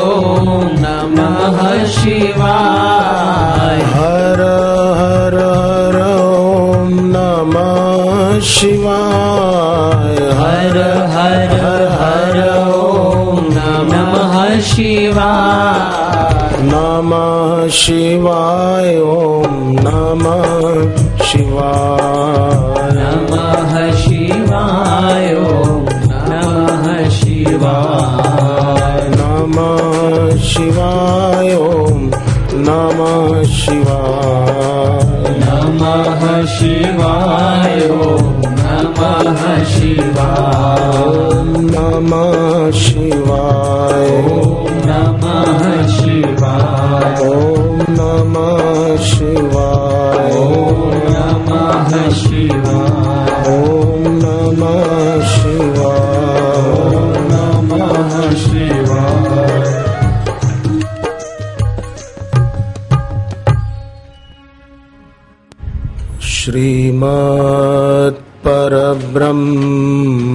ओम नमः शिवाय। हर हर हर ओम नमः शिवाय। हर हर हर ओम नमः शिवाय। नमः शिवाय ओम नमः शिवाय। नमः शिवाय ओम नमः शिवाय। नमः शिवाय ओम नमः शिवाय। नमः शिवाय ओम नमः शिवाय। नमः शिवाय ओम नमः शिवाय। ओम नमः शिवाय। ओम नमः शिवाय। ओम नमः शिवाय। नमः शिवाय। श्रीमद् परब्रह्म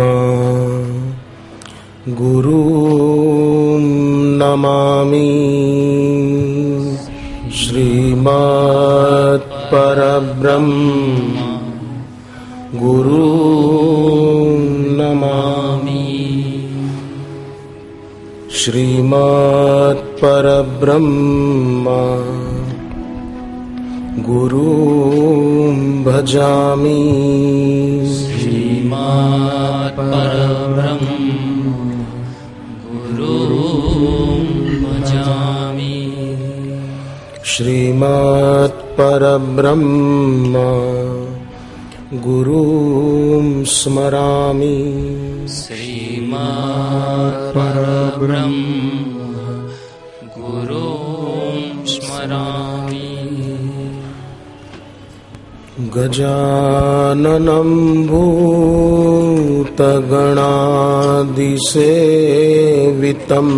गुरुं नमामि। श्रीमद् परब्रह्म गुरुं नमामि। श्रीमद् परब्रह्म गुरुं भजामि। श्रीमद् परब्रह्म गुरुं भजामि। श्रीमद् परब्रह्म गुरुं स्मरामि। श्रीमद् परब्रह्म गुरुं स्मरामि। गजाननं भूतगणादिसेवितं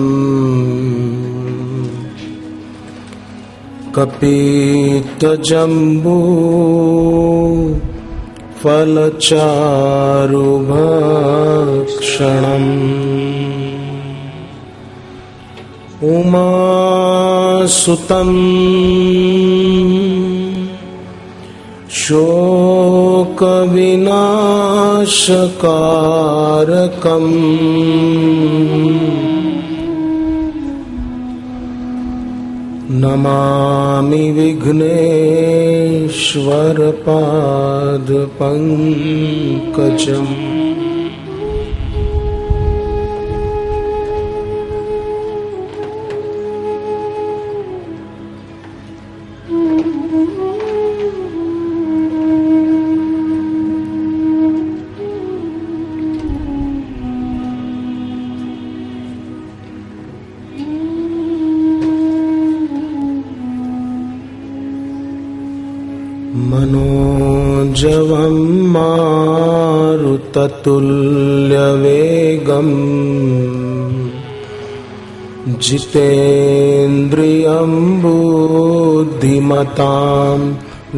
कपितजम्बू फलचारुभक्षणम् उमासुतम् शोकविनाशकारकम् नमामि विघ्नेश्वरपादपङ्कजम्। मनोजवं मारुततुल्यवेगम् जितेन्द्रियं बुद्धिमतां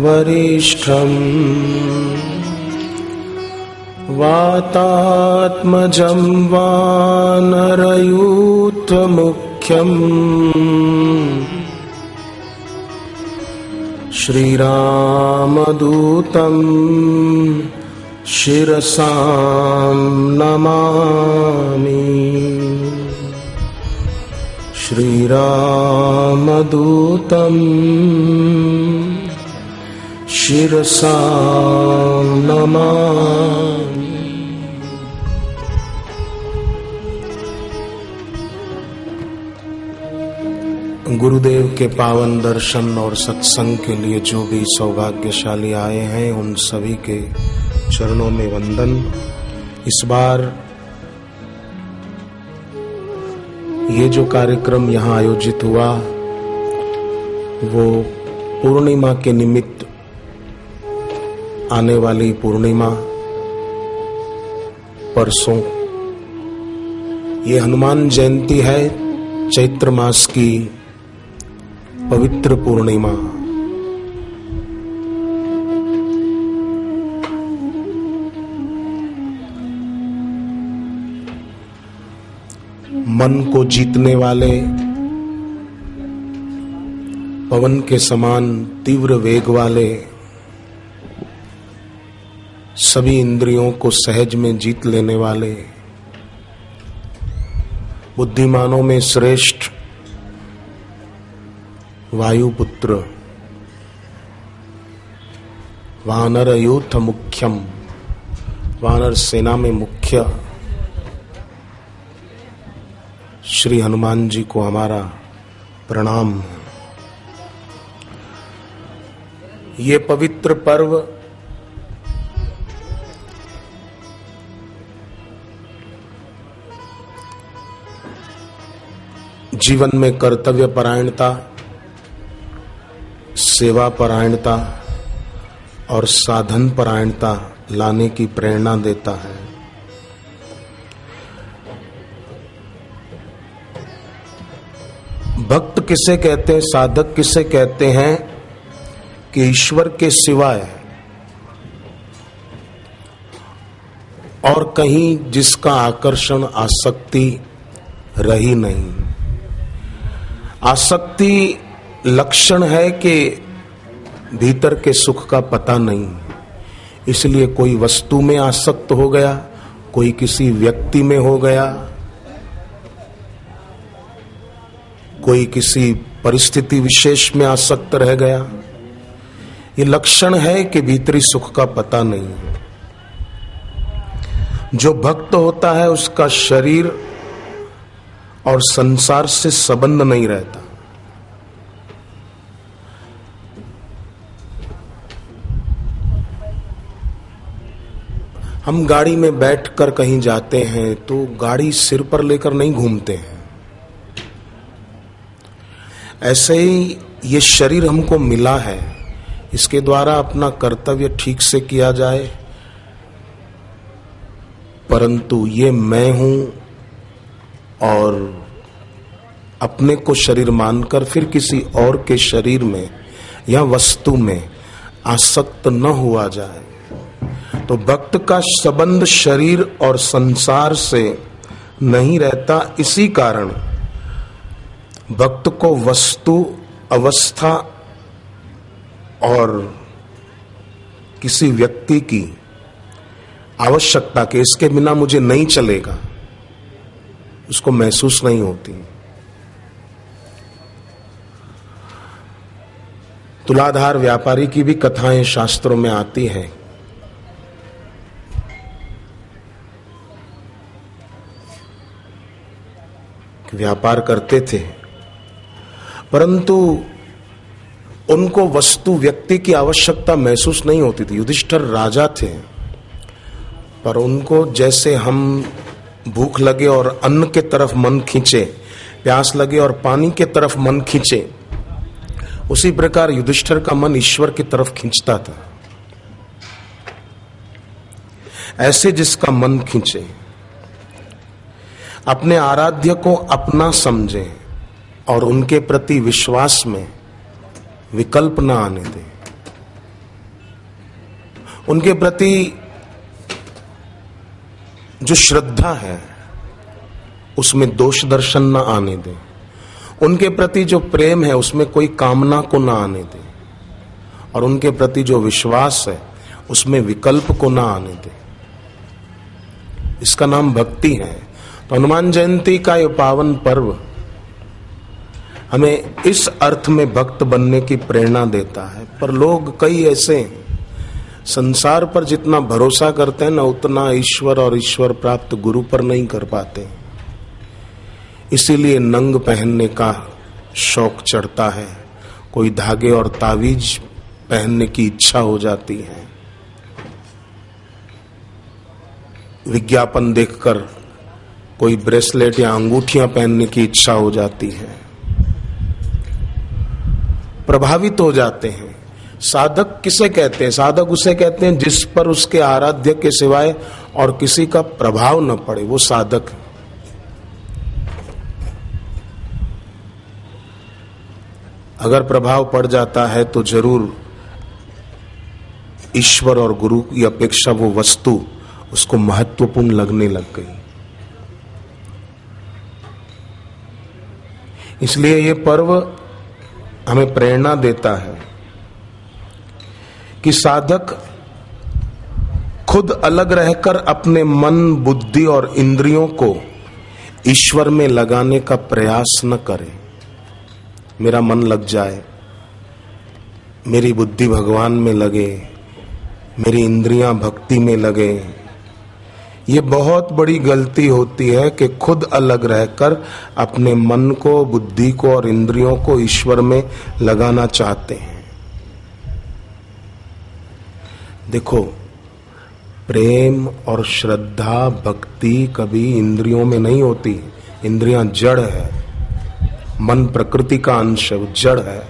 वरिष्ठम् वातात्मजं वानरयूथमुख्यम् श्रीरामदूतं शिरसां नमामि। श्रीरामदूतं शिरसां नमामि। गुरुदेव के पावन दर्शन और सत्संग के लिए जो भी सौभाग्यशाली आए हैं उन सभी के चरणों में वंदन। इस बार ये जो कार्यक्रम यहाँ आयोजित हुआ वो पूर्णिमा के निमित्त आने वाली पूर्णिमा परसों ये हनुमान जयंती है, चैत्र मास की पवित्र पूर्णिमा। मन को जीतने वाले, पवन के समान तीव्र वेग वाले, सभी इंद्रियों को सहज में जीत लेने वाले, बुद्धिमानों में श्रेष्ठ वायुपुत्र, वानर यूथ मुख्यम, वानर सेना में मुख्य श्री हनुमान जी को हमारा प्रणाम। ये पवित्र पर्व जीवन में कर्तव्य परायणता, सेवा परायणता और साधन परायणता लाने की प्रेरणा देता है। भक्त किसे कहते हैं, साधक किसे कहते हैं कि ईश्वर के सिवाय और कहीं जिसका आकर्षण आसक्ति रही नहीं। आसक्ति लक्षण है कि भीतर के सुख का पता नहीं, इसलिए कोई वस्तु में आसक्त हो गया, कोई किसी व्यक्ति में हो गया, कोई किसी परिस्थिति विशेष में आसक्त रह गया। ये लक्षण है कि भीतरी सुख का पता नहीं। जो भक्त होता है उसका शरीर और संसार से संबंध नहीं रहता। हम गाड़ी में बैठकर कहीं जाते हैं तो गाड़ी सिर पर लेकर नहीं घूमते हैं। ऐसे ही ये शरीर हमको मिला है, इसके द्वारा अपना कर्तव्य ठीक से किया जाए, परंतु ये मैं हूं और अपने को शरीर मानकर फिर किसी और के शरीर में या वस्तु में आसक्त न हुआ जाए। तो भक्त का संबंध शरीर और संसार से नहीं रहता। इसी कारण भक्त को वस्तु, अवस्था और किसी व्यक्ति की आवश्यकता के इसके बिना मुझे नहीं चलेगा, उसको महसूस नहीं होती। तुलाधार व्यापारी की भी कथाएं शास्त्रों में आती हैं। व्यापार करते थे, परंतु उनको वस्तु, व्यक्ति की आवश्यकता महसूस नहीं होती थी। युधिष्ठिर राजा थे, पर उनको जैसे हम भूख लगे और अन्न के तरफ मन खींचे, प्यास लगे और पानी के तरफ मन खींचे, उसी प्रकार युधिष्ठिर का मन ईश्वर की तरफ खींचता था। ऐसे जिसका मन खींचे, अपने आराध्य को अपना समझे और उनके प्रति विश्वास में विकल्प न आने दे, उनके प्रति जो श्रद्धा है उसमें दोष दर्शन न आने दे, उनके प्रति जो प्रेम है उसमें कोई कामना को न आने दे, और उनके प्रति जो विश्वास है उसमें विकल्प को न आने दे। इसका नाम भक्ति है। तो हनुमान जयंती का ये पावन पर्व हमें इस अर्थ में भक्त बनने की प्रेरणा देता है। पर लोग कई ऐसे हैं, संसार पर जितना भरोसा करते हैं ना, उतना ईश्वर और ईश्वर प्राप्त गुरु पर नहीं कर पाते। इसीलिए नंग पहनने का शौक चढ़ता है, कोई धागे और तावीज पहनने की इच्छा हो जाती है, विज्ञापन देखकर कोई ब्रेसलेट या अंगूठियां पहनने की इच्छा हो जाती है, प्रभावित हो जाते हैं। साधक किसे कहते हैं? साधक उसे कहते हैं जिस पर उसके आराध्य के सिवाय और किसी का प्रभाव न पड़े, वो साधक है। अगर प्रभाव पड़ जाता है तो जरूर ईश्वर और गुरु की अपेक्षा वो वस्तु उसको महत्वपूर्ण लगने लग गई। इसलिए ये पर्व हमें प्रेरणा देता है कि साधक खुद अलग रहकर अपने मन, बुद्धि और इंद्रियों को ईश्वर में लगाने का प्रयास न करे। मेरा मन लग जाए, मेरी बुद्धि भगवान में लगे, मेरी इंद्रियां भक्ति में लगे। ये बहुत बड़ी गलती होती है कि खुद अलग रहकर अपने मन को, बुद्धि को और इंद्रियों को ईश्वर में लगाना चाहते हैं। देखो, प्रेम और श्रद्धा, भक्ति कभी इंद्रियों में नहीं होती। इंद्रियां जड़ है, मन प्रकृति का अंश है, वो जड़ है,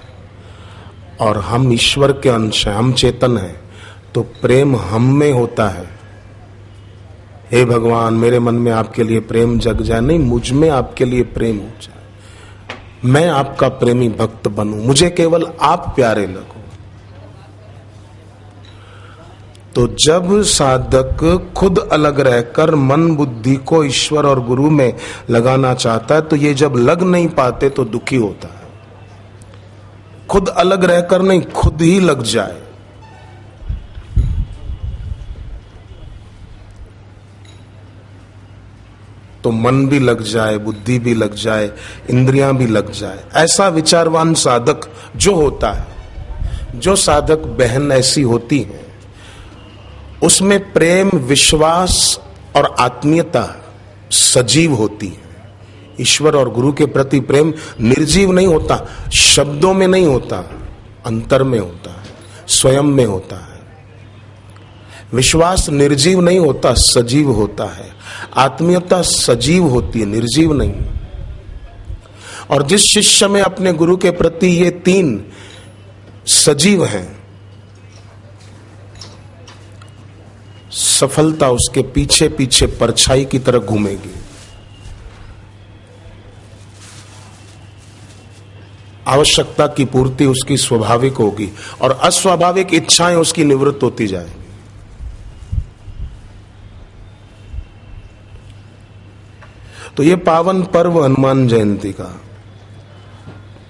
और हम ईश्वर के अंश हैं, हम चेतन हैं। तो प्रेम हम में होता है। हे भगवान, मेरे मन में आपके लिए प्रेम जग जाए, नहीं, मुझ में आपके लिए प्रेम हो जाए, मैं आपका प्रेमी भक्त बनूं, मुझे केवल आप प्यारे लगो। तो जब साधक खुद अलग रहकर मन, बुद्धि को ईश्वर और गुरु में लगाना चाहता है, तो ये जब लग नहीं पाते तो दुखी होता है। खुद अलग रहकर नहीं, खुद ही लग जाए। तो मन भी लग जाए, बुद्धि भी लग जाए, इंद्रियां भी लग जाए। ऐसा विचारवान साधक जो होता है, जो साधक बहन ऐसी होती है, उसमें प्रेम, विश्वास और आत्मीयता सजीव होती है। ईश्वर और गुरु के प्रति प्रेम निर्जीव नहीं होता, शब्दों में नहीं होता, अंतर में होता है, स्वयं में होता है। विश्वास निर्जीव नहीं होता, सजीव होता है। आत्मीयता सजीव होती है, निर्जीव नहीं। और जिस शिष्य में अपने गुरु के प्रति ये तीन सजीव हैं, सफलता उसके पीछे पीछे परछाई की तरह घूमेगी। आवश्यकता की पूर्ति उसकी स्वाभाविक होगी और अस्वाभाविक इच्छाएं उसकी निवृत्त होती जाएंगी। तो ये पावन पर्व हनुमान जयंती का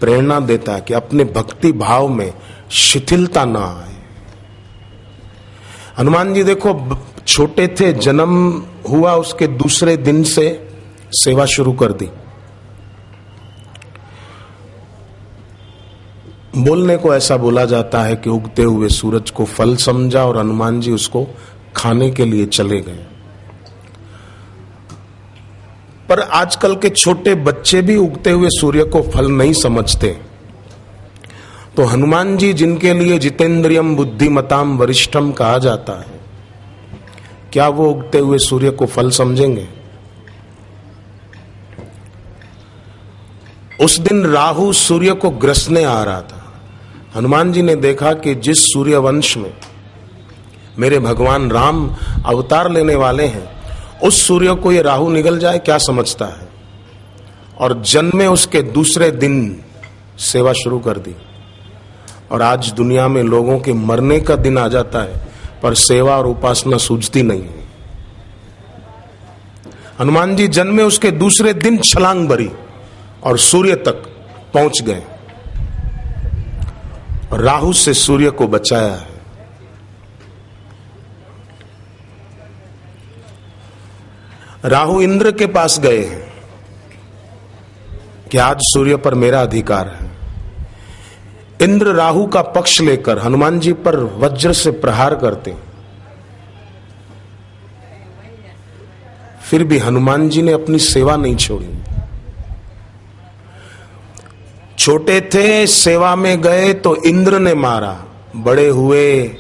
प्रेरणा देता है कि अपने भक्ति भाव में शिथिलता ना आए। हनुमान जी देखो, छोटे थे, जन्म हुआ, उसके दूसरे दिन से सेवा शुरू कर दी। बोलने को ऐसा बोला जाता है कि उगते हुए सूरज को फल समझा और हनुमान जी उसको खाने के लिए चले गए। पर आजकल के छोटे बच्चे भी उगते हुए सूर्य को फल नहीं समझते। तो हनुमान जी, जिनके लिए जितेंद्रियम बुद्धिमताम वरिष्ठम कहा जाता है, क्या वो उगते हुए सूर्य को फल समझेंगे? उस दिन राहु सूर्य को ग्रसने आ रहा था। हनुमान जी ने देखा कि जिस सूर्य वंश में मेरे भगवान राम अवतार लेने वाले हैं, उस सूर्य को ये राहु निगल जाए, क्या समझता है? और जन्मे उसके दूसरे दिन सेवा शुरू कर दी। और आज दुनिया में लोगों के मरने का दिन आ जाता है, पर सेवा और उपासना सूझती नहीं है। हनुमान जी जन्मे उसके दूसरे दिन छलांग भरी और सूर्य तक पहुंच गए और राहु से सूर्य को बचाया है। राहु इंद्र के पास गए हैं कि आज सूर्य पर मेरा अधिकार है। इंद्र राहु का पक्ष लेकर हनुमान जी पर वज्र से प्रहार करते, फिर भी हनुमान जी ने अपनी सेवा नहीं छोड़ी। छोटे थे, सेवा में गए तो इंद्र ने मारा। बड़े हुए,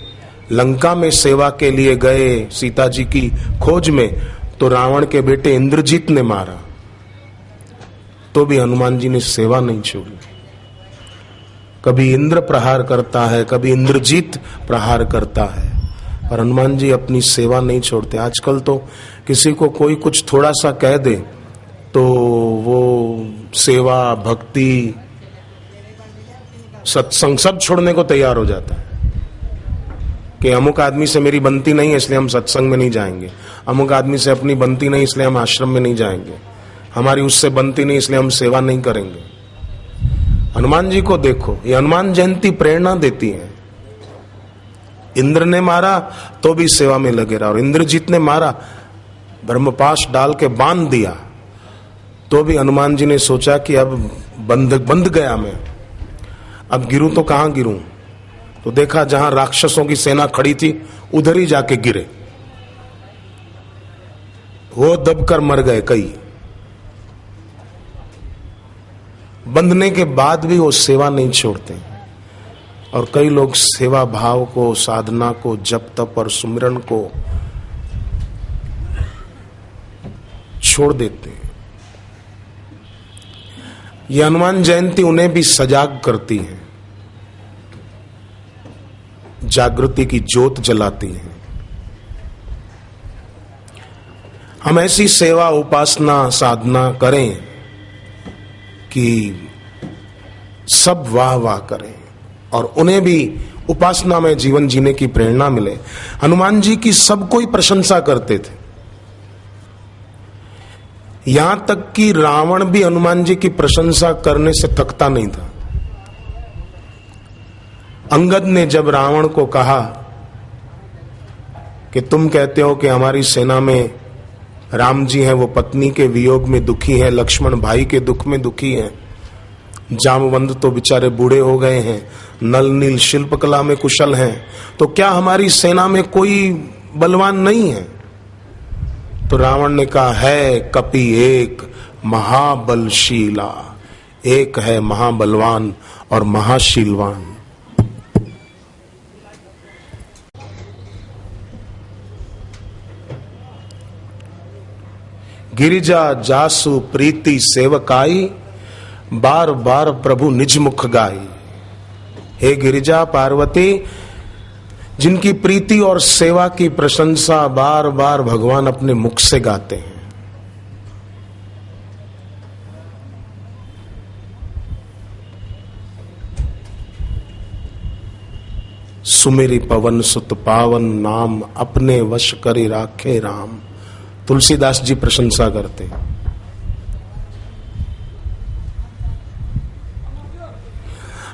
लंका में सेवा के लिए गए सीता जी की खोज में, तो रावण के बेटे इंद्रजीत ने मारा। तो भी हनुमान जी ने सेवा नहीं छोड़ी। कभी इंद्र प्रहार करता है, कभी इंद्रजीत प्रहार करता है, पर हनुमान जी अपनी सेवा नहीं छोड़ते। आजकल तो किसी को कोई कुछ थोड़ा सा कह दे तो वो सेवा, भक्ति, सत्संग सब छोड़ने को तैयार हो जाता है कि अमुक आदमी से मेरी बनती नहीं है इसलिए हम सत्संग में नहीं जाएंगे, अमुक आदमी से अपनी बनती नहीं इसलिए हम आश्रम में नहीं जाएंगे, हमारी उससे बनती नहीं इसलिए हम सेवा नहीं करेंगे। हनुमान जी को देखो, ये हनुमान जयंती प्रेरणा देती है। इंद्र ने मारा तो भी सेवा में लगे रहा, और इंद्रजीत ने मारा, ब्रह्मपाश डाल के बांध दिया, तो भी हनुमान जी ने सोचा कि अब बंध गया मैं, अब गिरूं तो कहां गिरूं। तो देखा जहां राक्षसों की सेना खड़ी थी उधर ही जाके गिरे, वो दबकर मर गए कई। बंधने के बाद भी वो सेवा नहीं छोड़ते, और कई लोग सेवा भाव को, साधना को, जप तप और सुमिरन को छोड़ देते हैं। ये हनुमान जयंती उन्हें भी सजाग करती है, जागृति की ज्योत जलाती है। हम ऐसी सेवा, उपासना, साधना करें कि सब वाह वाह करें और उन्हें भी उपासना में जीवन जीने की प्रेरणा मिले। हनुमान जी की सब कोई प्रशंसा करते थे, यहां तक कि रावण भी हनुमान जी की प्रशंसा करने से थकता नहीं था। अंगद ने जब रावण को कहा कि तुम कहते हो कि हमारी सेना में राम जी हैं, वो पत्नी के वियोग में दुखी हैं, लक्ष्मण भाई के दुख में दुखी हैं, जामवंत तो बेचारे बूढ़े हो गए हैं, नल नील शिल्पकला में कुशल हैं, तो क्या हमारी सेना में कोई बलवान नहीं है? तो रावण ने कहा, है कपि एक महाबलशीला, एक है महाबलवान और महाशीलवान। गिरिजा जासु प्रीति सेवकाई, बार बार प्रभु निज मुख गाई। हे गिरिजा पार्वती, जिनकी प्रीति और सेवा की प्रशंसा बार बार भगवान अपने मुख से गाते हैं। सुमेरी पवन सुत पावन नाम, अपने वश करी राखे राम। तुलसीदास जी प्रशंसा करते हैं।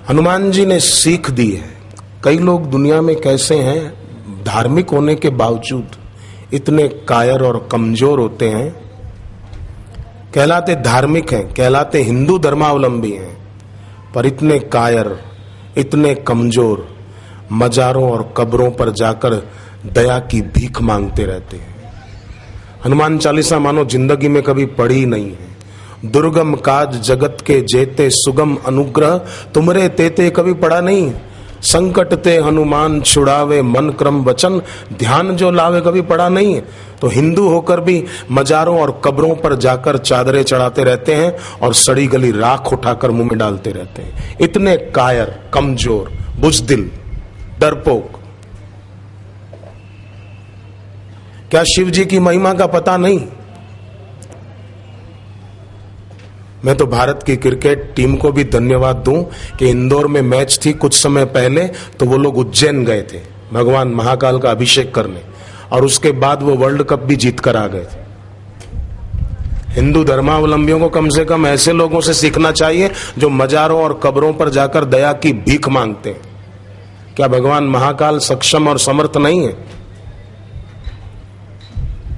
हनुमान जी ने सीख दी है। कई लोग दुनिया में कैसे हैं, धार्मिक होने के बावजूद इतने कायर और कमजोर होते हैं, कहलाते धार्मिक हैं, कहलाते हिंदू धर्मावलंबी हैं, पर इतने कायर, इतने कमजोर, मजारों और कब्रों पर जाकर दया की भीख मांगते रहते हैं। हनुमान चालीसा मानो जिंदगी में कभी पढ़ी नहीं है। दुर्गम काज जगत के जेते, सुगम अनुग्रह तुमरे तेते, कभी पढ़ा नहीं। संकट ते हनुमान छुड़ावे, मन क्रम वचन ध्यान जो लावे, कभी पढ़ा नहीं है। तो हिंदू होकर भी मजारों और कब्रों पर जाकर चादरें चढ़ाते रहते हैं और सड़ी गली राख उठाकर मुंह में डालते रहते हैं। इतने कायर, कमजोर, बुज़दिल, डरपोक। क्या शिव जी की महिमा का पता नहीं? मैं तो भारत की क्रिकेट टीम को भी धन्यवाद दूं कि इंदौर में मैच थी कुछ समय पहले, तो वो लोग उज्जैन गए थे भगवान महाकाल का अभिषेक करने, और उसके बाद वो वर्ल्ड कप भी जीत कर आ गए थे। हिंदू धर्मावलंबियों को कम से कम ऐसे लोगों से सीखना चाहिए जो मजारों और कब्रों पर जाकर दया की भीख मांगते हैं। क्या भगवान महाकाल सक्षम और समर्थ नहीं है?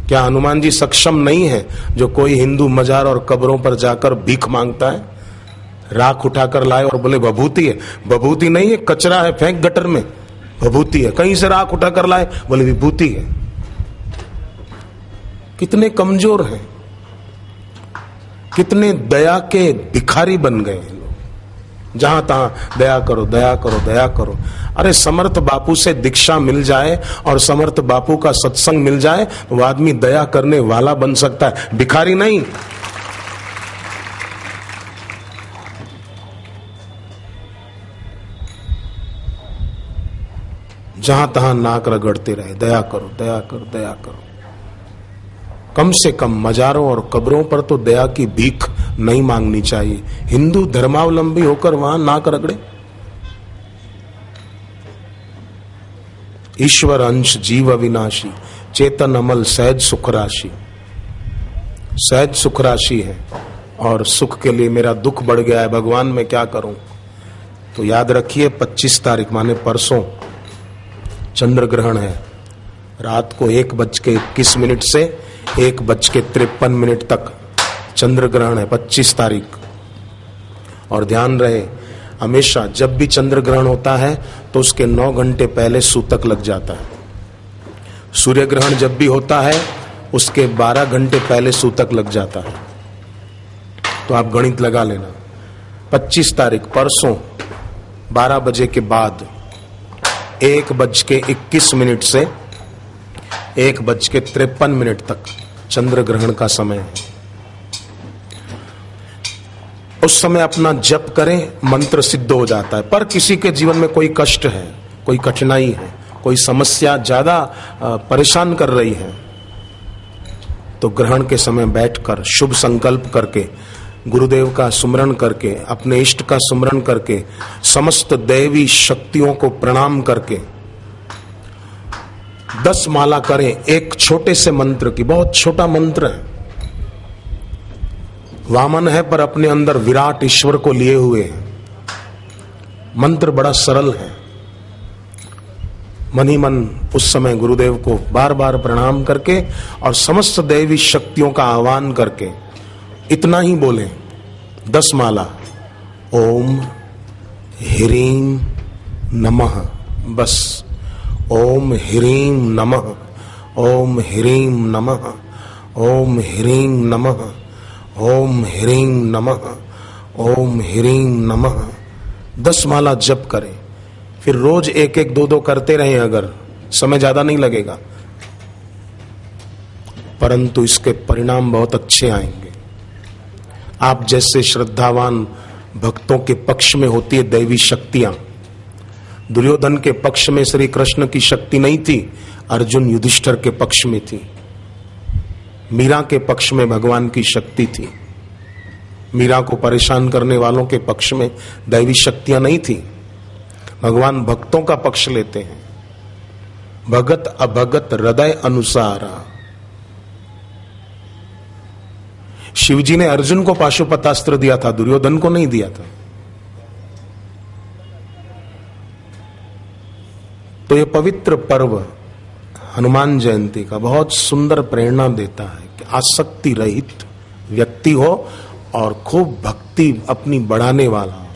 क्या हनुमान जी सक्षम नहीं है जो कोई हिंदू मजार और कब्रों पर जाकर भीख मांगता है, राख उठाकर लाए और बोले भभूति है? भभूति नहीं है, कचरा है, फेंक गटर में। भभूति है, कहीं से राख उठाकर लाए, बोले विभूति है। कितने कमजोर हैं, कितने दया के भिखारी बन गए हैं लोग। जहां तहां दया करो, दया करो, दया करो। अरे समर्थ बापू से दीक्षा मिल जाए और समर्थ बापू का सत्संग मिल जाए तो वो आदमी दया करने वाला बन सकता है, भिखारी नहीं। जहां तहां नाक रगड़ते रहे, दया करो, दया करो, दया करो। कम से कम मजारों और कब्रों पर तो दया की भीख नहीं मांगनी चाहिए। हिंदू धर्मावलंबी होकर वहां नाक रगड़े। ईश्वर अंश जीव अविनाशी, चेतन अमल सहज सुख राशि। सहज सुख राशि है और सुख के लिए मेरा दुख बढ़ गया है, भगवान मैं क्या करूं। तो याद रखिए 25 तारीख माने परसों चंद्र ग्रहण है। रात को 1:21 से 1:53 तक चंद्र ग्रहण है 25 तारीख। और ध्यान रहे, हमेशा जब भी चंद्र ग्रहण होता है तो उसके 9 घंटे पहले सूतक लग जाता है। सूर्य ग्रहण जब भी होता है उसके 12 घंटे पहले सूतक लग जाता है। तो आप गणित लगा लेना, 25 तारीख परसों 12 बजे के बाद 1:21 से 1:53 तक चंद्र ग्रहण का समय है। उस समय अपना जप करें, मंत्र सिद्ध हो जाता है। पर किसी के जीवन में कोई कष्ट है, कोई कठिनाई है, कोई समस्या ज्यादा परेशान कर रही है, तो ग्रहण के समय बैठकर शुभ संकल्प करके, गुरुदेव का सुमरण करके, अपने इष्ट का सुमरण करके, समस्त दैवी शक्तियों को प्रणाम करके 10 माला करें एक छोटे से मंत्र की। बहुत छोटा मंत्र है, वामन है पर अपने अंदर विराट ईश्वर को लिए हुए है। मंत्र बड़ा सरल है। मन ही मन उस समय गुरुदेव को बार बार प्रणाम करके और समस्त दैवी शक्तियों का आह्वान करके इतना ही बोले, 10 माला ओम ह्रीं नमः, बस ओम ह्रीं नमः, ओम ह्रीं नमः, ओम ह्रीं नमः, ओम ह्रीं नमः, ओम ह्रीं नमः। 10 माला जप करें। फिर रोज 1-1, 2-2 करते रहें। अगर समय ज्यादा नहीं लगेगा, परंतु इसके परिणाम बहुत अच्छे आएंगे। आप जैसे श्रद्धावान भक्तों के पक्ष में होती है दैवी शक्तियां। दुर्योधन के पक्ष में श्री कृष्ण की शक्ति नहीं थी, अर्जुन युधिष्ठिर के पक्ष में थी। मीरा के पक्ष में भगवान की शक्ति थी। मीरा को परेशान करने वालों के पक्ष में दैवी शक्तियां नहीं थी। भगवान भक्तों का पक्ष लेते हैं। भगत अभगत हृदय अनुसारा। शिवजी ने अर्जुन को पाशुपतास्त्र दिया था, दुर्योधन को नहीं दिया था। तो ये पवित्र पर्व हनुमान जयंती का बहुत सुंदर प्रेरणा देता है कि आसक्ति रहित व्यक्ति हो और खूब भक्ति अपनी बढ़ाने वाला।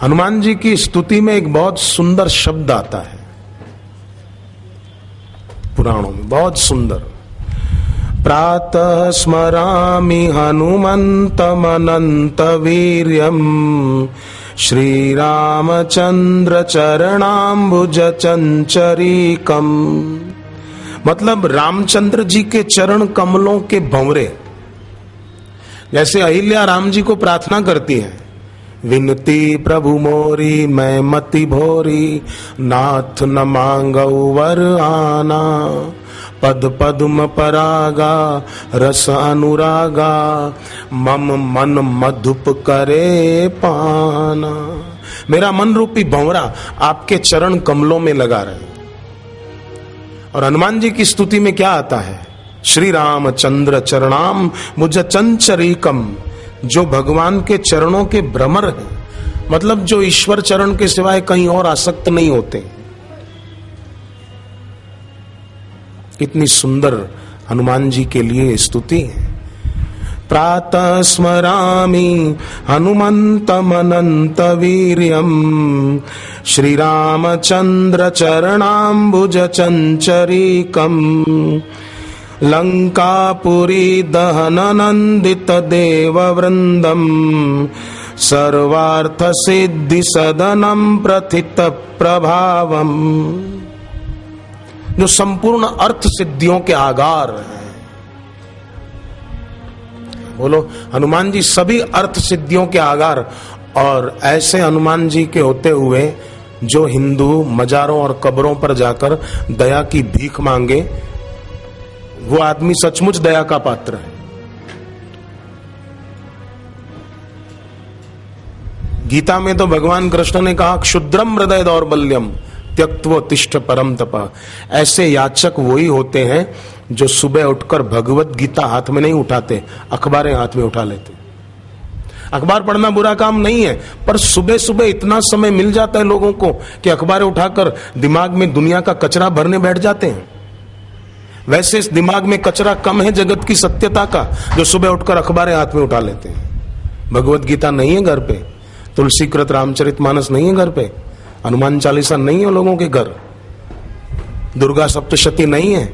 हनुमान जी की स्तुति में एक बहुत सुंदर शब्द आता है पुराणों में, बहुत सुंदर। प्रातः स्मरामि हनुमन्तमनंत वीर्यम श्री रामचंद्र चरणाम्बुज चंचरीकम। मतलब रामचंद्र जी के चरण कमलों के भंवरे। जैसे अहिल्या राम जी को प्रार्थना करती है, विनती प्रभु मोरी मैं मति भोरी, नाथ न मांगऊ वर आना, पद पद्म परागा रस अनुरागा, मम मन मधुप करे पाना। मेरा मन रूपी भंवरा आपके चरण कमलों में लगा रहे। और हनुमान जी की स्तुति में क्या आता है? श्री रामचंद्र चरणाम मुझ चंचरीकम, जो भगवान के चरणों के भ्रमर हैं। मतलब जो ईश्वर चरण के सिवाय कहीं और आसक्त नहीं होते। कितनी सुंदर हनुमान जी के लिए स्तुति है। प्रातः स्मरामि हनुमन्तमनंत वीर्यम श्री रामचंद्र चरणाम्बुज चंचरीकम, लंकापुरी दहन नंदित देव वृंदम, सर्वार्थ सिद्धि सदनम प्रथित प्रभावम। जो संपूर्ण अर्थ सिद्धियों के आगार हैं। बोलो हनुमान जी सभी अर्थ सिद्धियों के आगार। और ऐसे हनुमान जी के होते हुए जो हिंदू मजारों और कब्रों पर जाकर दया की भीख मांगे, वो आदमी सचमुच दया का पात्र है। गीता में तो भगवान कृष्ण ने कहा, क्षुद्रम हृदय दौर्बल्यम त्यक्त्वा तिष्ठ परम तपः। ऐसे याचक वही होते हैं जो सुबह उठकर भगवत गीता हाथ में नहीं उठाते, अखबारें हाथ में उठा लेते। अखबार पढ़ना बुरा काम नहीं है, पर सुबह सुबह इतना समय मिल जाता है लोगों को कि अखबार उठाकर दिमाग में दुनिया का कचरा भरने बैठ जाते हैं। वैसे इस दिमाग में कचरा कम है जगत की सत्यता का, जो सुबह उठकर अखबारें हाथ में उठा लेते हैं। भगवत गीता नहीं है घर पे, तुलसी कृत रामचरितमानस नहीं है घर पे, हनुमान चालीसा नहीं है लोगों के घर, दुर्गा सप्तशती नहीं है,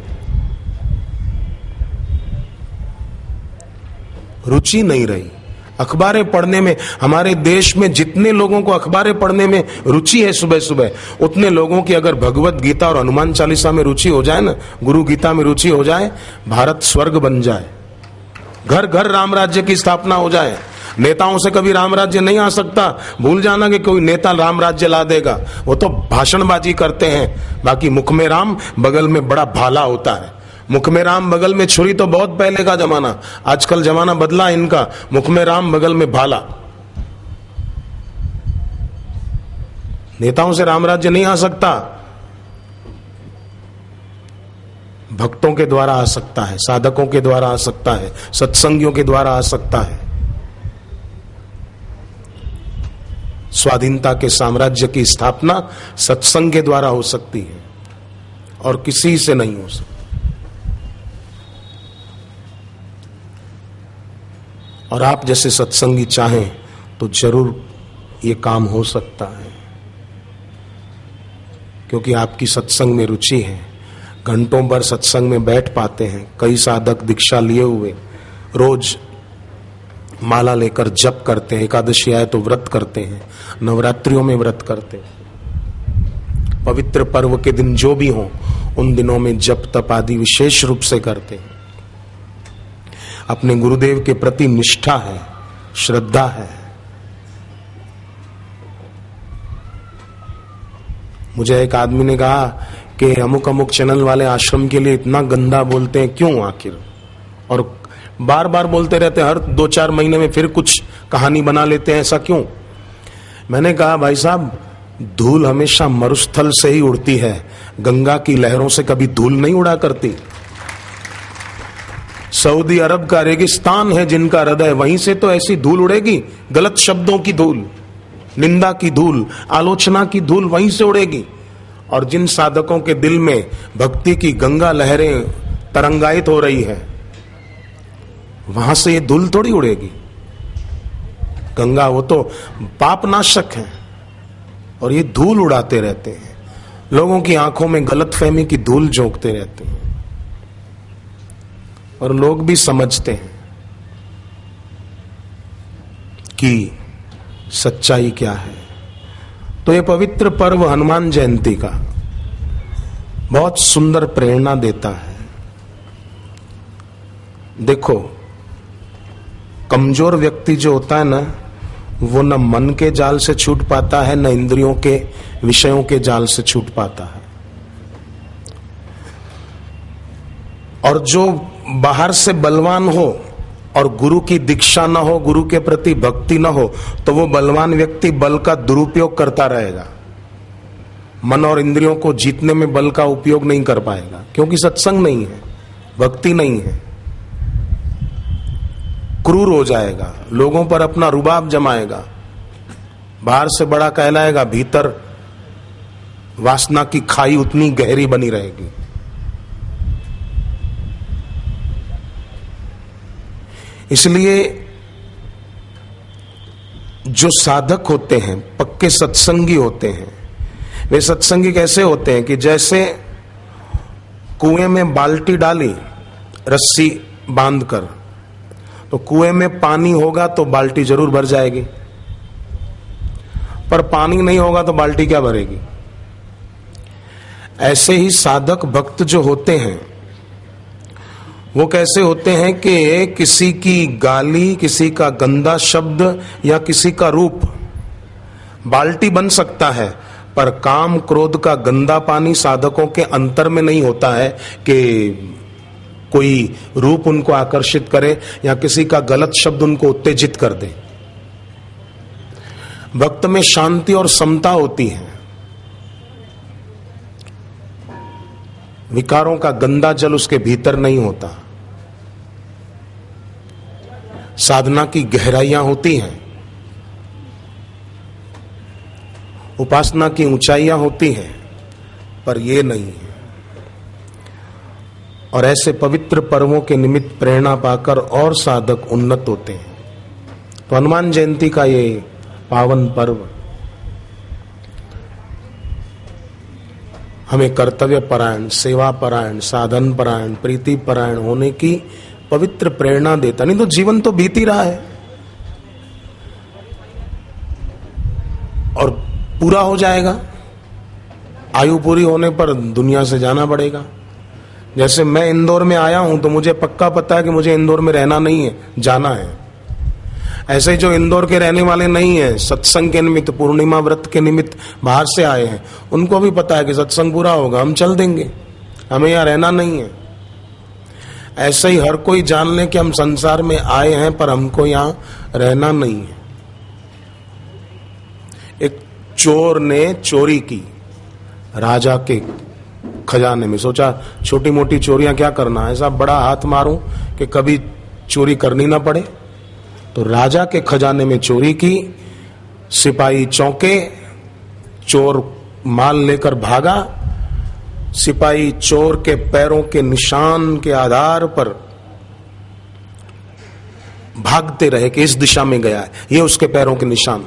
रुचि नहीं रही अखबारें पढ़ने में। हमारे देश में जितने लोगों को अखबारें पढ़ने में रुचि है सुबह सुबह, उतने लोगों की अगर भगवत गीता और हनुमान चालीसा में रुचि हो जाए ना, गुरु गीता में रुचि हो जाए, भारत स्वर्ग बन जाए, घर घर राम राज्य की स्थापना हो जाए। नेताओं से कभी राम राज्य नहीं आ सकता, भूल जाना कि कोई नेता राम राज्य ला देगा, वो तो भाषणबाजी करते हैं। बाकी मुख में राम बगल में बड़ा भाला होता है। मुख में राम बगल में छुरी तो बहुत पहले का जमाना, आजकल जमाना बदला इनका, मुख में राम बगल में भाला। नेताओं से राम राज्य नहीं आ सकता, भक्तों के द्वारा आ सकता है, साधकों के द्वारा आ सकता है, सत्संगियों के द्वारा आ सकता है। स्वाधीनता के साम्राज्य की स्थापना सत्संग के द्वारा हो सकती है और किसी से नहीं हो सकती। और आप जैसे सत्संगी चाहें तो जरूर ये काम हो सकता है, क्योंकि आपकी सत्संग में रुचि है। घंटों भर सत्संग में बैठ पाते हैं। कई साधक दीक्षा लिए हुए रोज माला लेकर जप करते हैं, एकादशी आए तो व्रत करते हैं, नवरात्रियों में व्रत करते हैं, पवित्र पर्व के दिन जो भी हो उन दिनों में जप तप आदि विशेष रूप से करते हैं। अपने गुरुदेव के प्रति निष्ठा है, श्रद्धा है। मुझे एक आदमी ने कहा कि अमुक अमुक चैनल वाले आश्रम के लिए इतना गंदा बोलते हैं, क्यों आखिर? और बार बार बोलते रहते हैं, हर 2-4 महीने में फिर कुछ कहानी बना लेते हैं, ऐसा क्यों? मैंने कहा भाई साहब, धूल हमेशा मरुस्थल से ही उड़ती है, गंगा की लहरों से कभी धूल नहीं उड़ा करती। सऊदी अरब का रेगिस्तान है जिनका हृदय, वहीं से तो ऐसी धूल उड़ेगी, गलत शब्दों की धूल, निंदा की धूल, आलोचना की धूल वहीं से उड़ेगी। और जिन साधकों के दिल में भक्ति की गंगा लहरें तरंगायित हो रही है, वहां से ये धूल थोड़ी उड़ेगी। गंगा वो तो पाप नाशक है और ये धूल उड़ाते रहते हैं, लोगों की आंखों में गलतफहमी की धूल झोंकते रहते हैं, और लोग भी समझते हैं कि सच्चाई क्या है। तो ये पवित्र पर्व हनुमान जयंती का बहुत सुंदर प्रेरणा देता है। देखो, कमजोर व्यक्ति जो होता है ना, वो न मन के जाल से छूट पाता है, न इंद्रियों के विषयों के जाल से छूट पाता है। और जो बाहर से बलवान हो और गुरु की दीक्षा न हो, गुरु के प्रति भक्ति न हो, तो वो बलवान व्यक्ति बल का दुरुपयोग करता रहेगा। मन और इंद्रियों को जीतने में बल का उपयोग नहीं कर पाएगा, क्योंकि सत्संग नहीं है, भक्ति नहीं है। क्रूर हो जाएगा, लोगों पर अपना रुबाब जमाएगा, बाहर से बड़ा कहलाएगा, भीतर वासना की खाई उतनी गहरी बनी रहेगी। इसलिए जो साधक होते हैं, पक्के सत्संगी होते हैं, वे सत्संगी कैसे होते हैं कि जैसे कुएं में बाल्टी डाली रस्सी बांधकर, तो कुएं में पानी होगा तो बाल्टी जरूर भर जाएगी, पर पानी नहीं होगा तो बाल्टी क्या भरेगी। ऐसे ही साधक भक्त जो होते हैं वो कैसे होते हैं कि किसी की गाली, किसी का गंदा शब्द या किसी का रूप बाल्टी बन सकता है, पर काम क्रोध का गंदा पानी साधकों के अंतर में नहीं होता है कि कोई रूप उनको आकर्षित करे या किसी का गलत शब्द उनको उत्तेजित कर दे। भक्त में शांति और समता होती है। विकारों का गंदा जल उसके भीतर नहीं होता। साधना की गहराइयां होती हैं। उपासना की ऊंचाइयां होती हैं, पर ये नहीं है। और ऐसे पवित्र पर्वों के निमित्त प्रेरणा पाकर और साधक उन्नत होते हैं। तो हनुमान जयंती का ये पावन पर्व हमें कर्तव्य परायण, सेवा परायण, साधन परायण, प्रीति परायण होने की पवित्र प्रेरणा देता। नहीं तो जीवन तो बीत ही रहा है और पूरा हो जाएगा। आयु पूरी होने पर दुनिया से जाना पड़ेगा। जैसे मैं इंदौर में आया हूं तो मुझे पक्का पता है कि मुझे इंदौर में रहना नहीं है, जाना है। ऐसे ही जो इंदौर के रहने वाले नहीं हैं, सत्संग के निमित्त, पूर्णिमा व्रत के निमित्त बाहर से आए हैं, उनको भी पता है कि सत्संग पूरा होगा, हम चल देंगे, हमें यहाँ रहना नहीं है। ऐसे ही हर कोई जान ले कि हम संसार में आए हैं पर हमको यहाँ रहना नहीं है। एक चोर ने चोरी की राजा के खजाने में, सोचा छोटी मोटी चोरियां क्या करना, ऐसा बड़ा हाथ मारूं कि कभी चोरी करनी ना पड़े। तो राजा के खजाने में चोरी की, सिपाही चौंके, चोर माल लेकर भागा। सिपाही चोर के पैरों के निशान के आधार पर भागते रहे कि इस दिशा में गया है, ये उसके पैरों के निशान।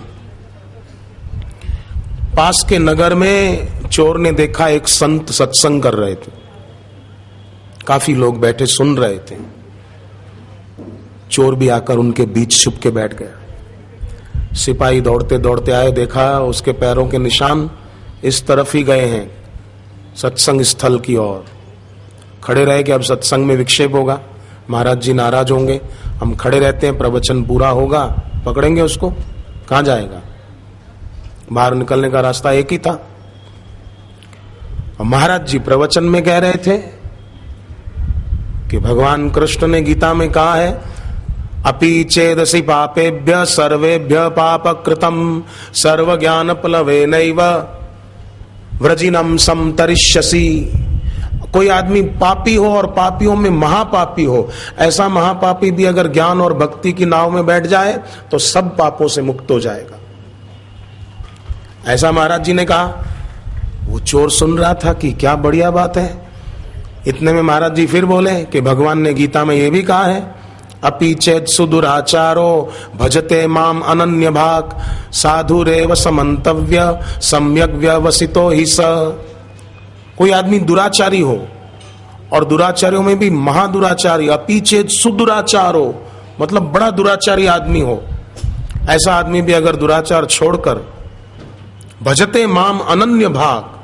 पास के नगर में चोर ने देखा एक संत सत्संग कर रहे थे, काफी लोग बैठे सुन रहे थे। चोर भी आकर उनके बीच छुप के बैठ गया। सिपाही दौड़ते दौड़ते आए, देखा उसके पैरों के निशान इस तरफ ही गए हैं, सत्संग स्थल की ओर। खड़े रहे कि अब सत्संग में विक्षेप होगा, महाराज जी नाराज होंगे, हम खड़े रहते हैं, प्रवचन पूरा होगा, पकड़ेंगे उसको, कहां जाएगा। बाहर निकलने का रास्ता एक ही था। और महाराज जी प्रवचन में कह रहे थे कि भगवान कृष्ण ने गीता में कहा है, अपि चेदसि पापेभ्य सर्वेभ्य पाप कृतम सर्व ज्ञान प्लवेनैव व्रजिनम समतरिष्यसि। कोई आदमी पापी हो और पापियों में महापापी हो, ऐसा महापापी भी अगर ज्ञान और भक्ति की नाव में बैठ जाए तो सब पापों से मुक्त हो जाएगा, ऐसा महाराज जी ने कहा। वो चोर सुन रहा था कि क्या बढ़िया बात है। इतने में महाराज जी फिर बोले कि भगवान ने गीता में यह भी कहा है, अपि चेत् सुदुराचारो भजते माम अनन्य भाग साधुरेव समन्तव्य सम्यक व्यवसितो हि स। कोई आदमी दुराचारी हो और दुराचारियों में भी महादुराचारी, अपि चेत् सुदुराचारो मतलब बड़ा दुराचारी आदमी हो, ऐसा आदमी भी अगर दुराचार छोड़कर भजते माम अनन्य भाग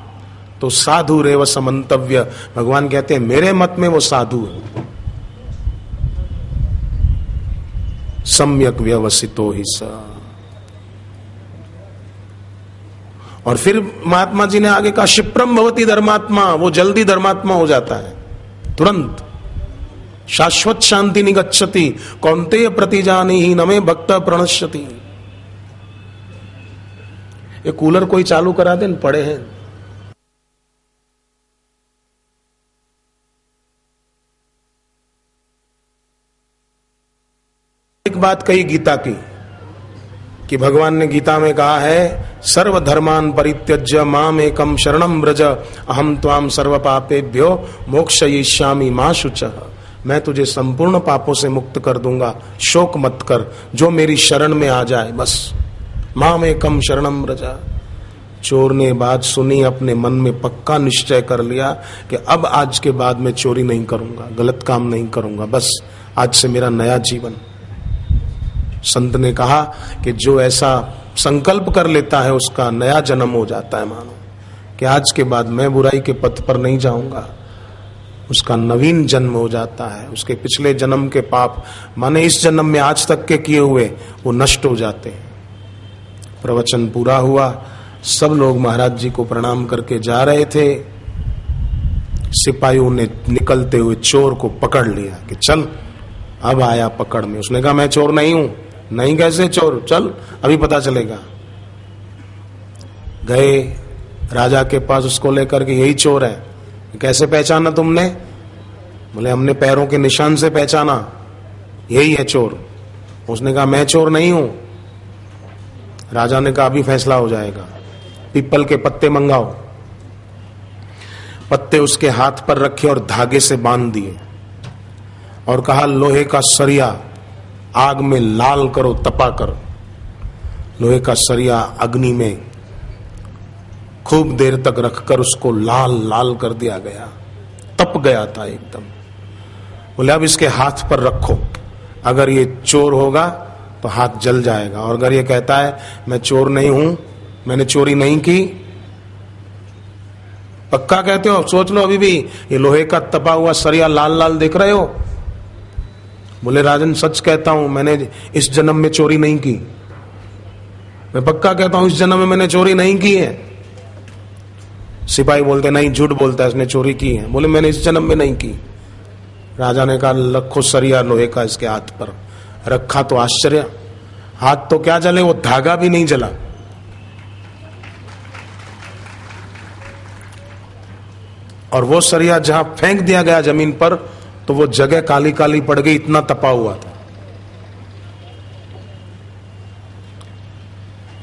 तो साधु रेव समन्तव्य, भगवान कहते हैं मेरे मत में वो साधु है। सम्यक व्यवसितो हि स। और फिर महात्मा जी ने आगे कहा, क्षिप्रम भवति धर्मात्मा, वो जल्दी धर्मात्मा हो जाता है तुरंत। शाश्वत शांति निगच्छति कौन्तेय प्रतिजानीहि न मे भक्त प्रणश्यति। ये कूलर कोई चालू करा दे, पड़े हैं। एक बात कही गीता की कि भगवान ने गीता में कहा है, सर्वधर्मान परित्यज्य माम एकम शरणम व्रज अहम त्वाम सर्व पापेभ्यो मोक्षयिष्यामि मा शुचः। मैं तुझे संपूर्ण पापों से मुक्त कर दूंगा, शोक मत कर, जो मेरी शरण में आ जाए बस। माम एकम शरणम व्रज। चोर ने बात सुनी, अपने मन में पक्का निश्चय कर लिया कि अब आज के बाद मैं चोरी नहीं करूंगा, गलत काम नहीं करूंगा, बस आज से मेरा नया जीवन। संत ने कहा कि जो ऐसा संकल्प कर लेता है उसका नया जन्म हो जाता है, मानो कि आज के बाद मैं बुराई के पथ पर नहीं जाऊंगा, उसका नवीन जन्म हो जाता है। उसके पिछले जन्म के पाप माने इस जन्म में आज तक के किए हुए वो नष्ट हो जाते हैं। प्रवचन पूरा हुआ, सब लोग महाराज जी को प्रणाम करके जा रहे थे। सिपाहियों ने निकलते हुए चोर को पकड़ लिया कि चल, अब आया पकड़ में। उसने कहा मैं चोर नहीं हूं। नहीं कैसे चोर, चल अभी पता चलेगा। गए राजा के पास, उसको लेकर के यही चोर है। कैसे पहचाना तुमने? बोले हमने पैरों के निशान से पहचाना, यही है चोर। उसने कहा मैं चोर नहीं हूं। राजा ने कहा अभी फैसला हो जाएगा। पीपल के पत्ते मंगाओ। पत्ते उसके हाथ पर रखे और धागे से बांध दिए और कहा लोहे का सरिया आग में लाल करो, तपा कर। लोहे का सरिया अग्नि में खूब देर तक रखकर उसको लाल लाल कर दिया गया, तप गया था एकदम। बोले अब इसके हाथ पर रखो, अगर ये चोर होगा तो हाथ जल जाएगा, और अगर ये कहता है मैं चोर नहीं हूं, मैंने चोरी नहीं की, पक्का कहते हो? सोच लो अभी भी ये लोहे का तपा हुआ सरिया लाल लाल देख रहे हो? बोले राजन सच कहता हूं, मैंने इस जन्म में चोरी नहीं की। मैं पक्का कहता हूं इस जन्म में मैंने चोरी नहीं की है। सिपाही बोलते नहीं, झूठ बोलता है, इसने चोरी की है। बोले मैंने इस जन्म में नहीं की। राजा ने कहा लखो सरिया लोहे का इसके हाथ पर रखा तो आश्चर्य, हाथ तो क्या जले, वो धागा भी नहीं जला। और वो सरिया जहां फेंक दिया गया जमीन पर तो वो जगह काली काली पड़ गई, इतना तपा हुआ था।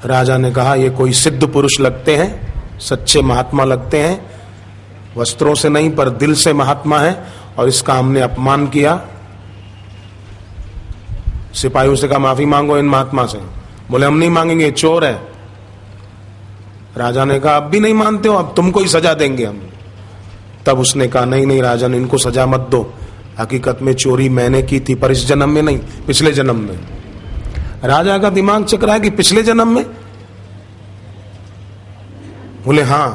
राजा ने कहा ये कोई सिद्ध पुरुष लगते हैं, सच्चे महात्मा लगते हैं, वस्त्रों से नहीं पर दिल से महात्मा है, और इसका हमने अपमान किया। सिपाहियों से कहा माफी मांगो इन महात्मा से। बोले हम नहीं मांगेंगे, चोर है। राजा ने कहा अब भी नहीं मानते हो, अब तुमको ही सजा देंगे हम। तब उसने कहा नहीं नहीं राजन, इनको सजा मत दो, हकीकत में चोरी मैंने की थी, पर इस जन्म में नहीं, पिछले जन्म में। राजा का दिमाग चकरा है कि पिछले जन्म में? बोले हां।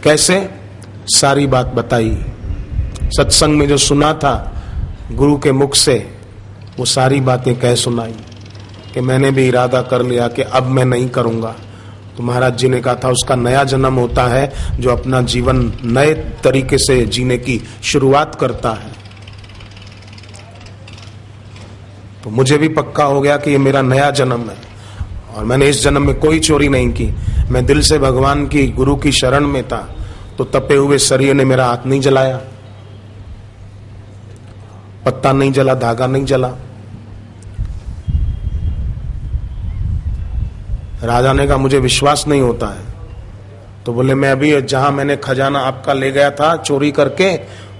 कैसे? सारी बात बताई, सत्संग में जो सुना था गुरु के मुख से वो सारी बातें कह सुनाई कि मैंने भी इरादा कर लिया कि अब मैं नहीं करूंगा। तो महाराज जी ने कहा था उसका नया जन्म होता है जो अपना जीवन नए तरीके से जीने की शुरुआत करता है। तो मुझे भी पक्का हो गया कि ये मेरा नया जन्म है, और मैंने इस जन्म में कोई चोरी नहीं की। मैं दिल से भगवान की गुरु की शरण में था, तो तपे हुए सरिये ने मेरा हाथ नहीं जलाया, पत्ता नहीं जला, धागा नहीं जला। राजा ने कहा मुझे विश्वास नहीं होता है। तो बोले मैं अभी जहां मैंने खजाना आपका ले गया था चोरी करके,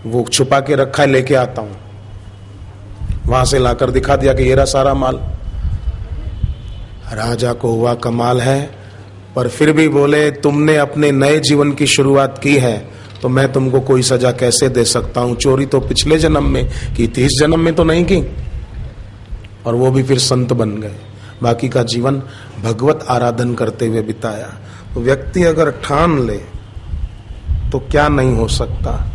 वो छुपा के रखा है, लेके आता हूं। वहां से लाकर दिखा दिया कि ये रहा सारा माल। राजा को हुआ कमाल है, पर फिर भी बोले तुमने अपने नए जीवन की शुरुआत की है तो मैं तुमको कोई सजा कैसे दे सकता हूं, चोरी तो पिछले जन्म में की थी, इस जन्म में तो नहीं की। और वो भी फिर संत बन गए, बाकी का जीवन भगवत आराधन करते हुए बिताया। तो व्यक्ति अगर ठान ले तो क्या नहीं हो सकता।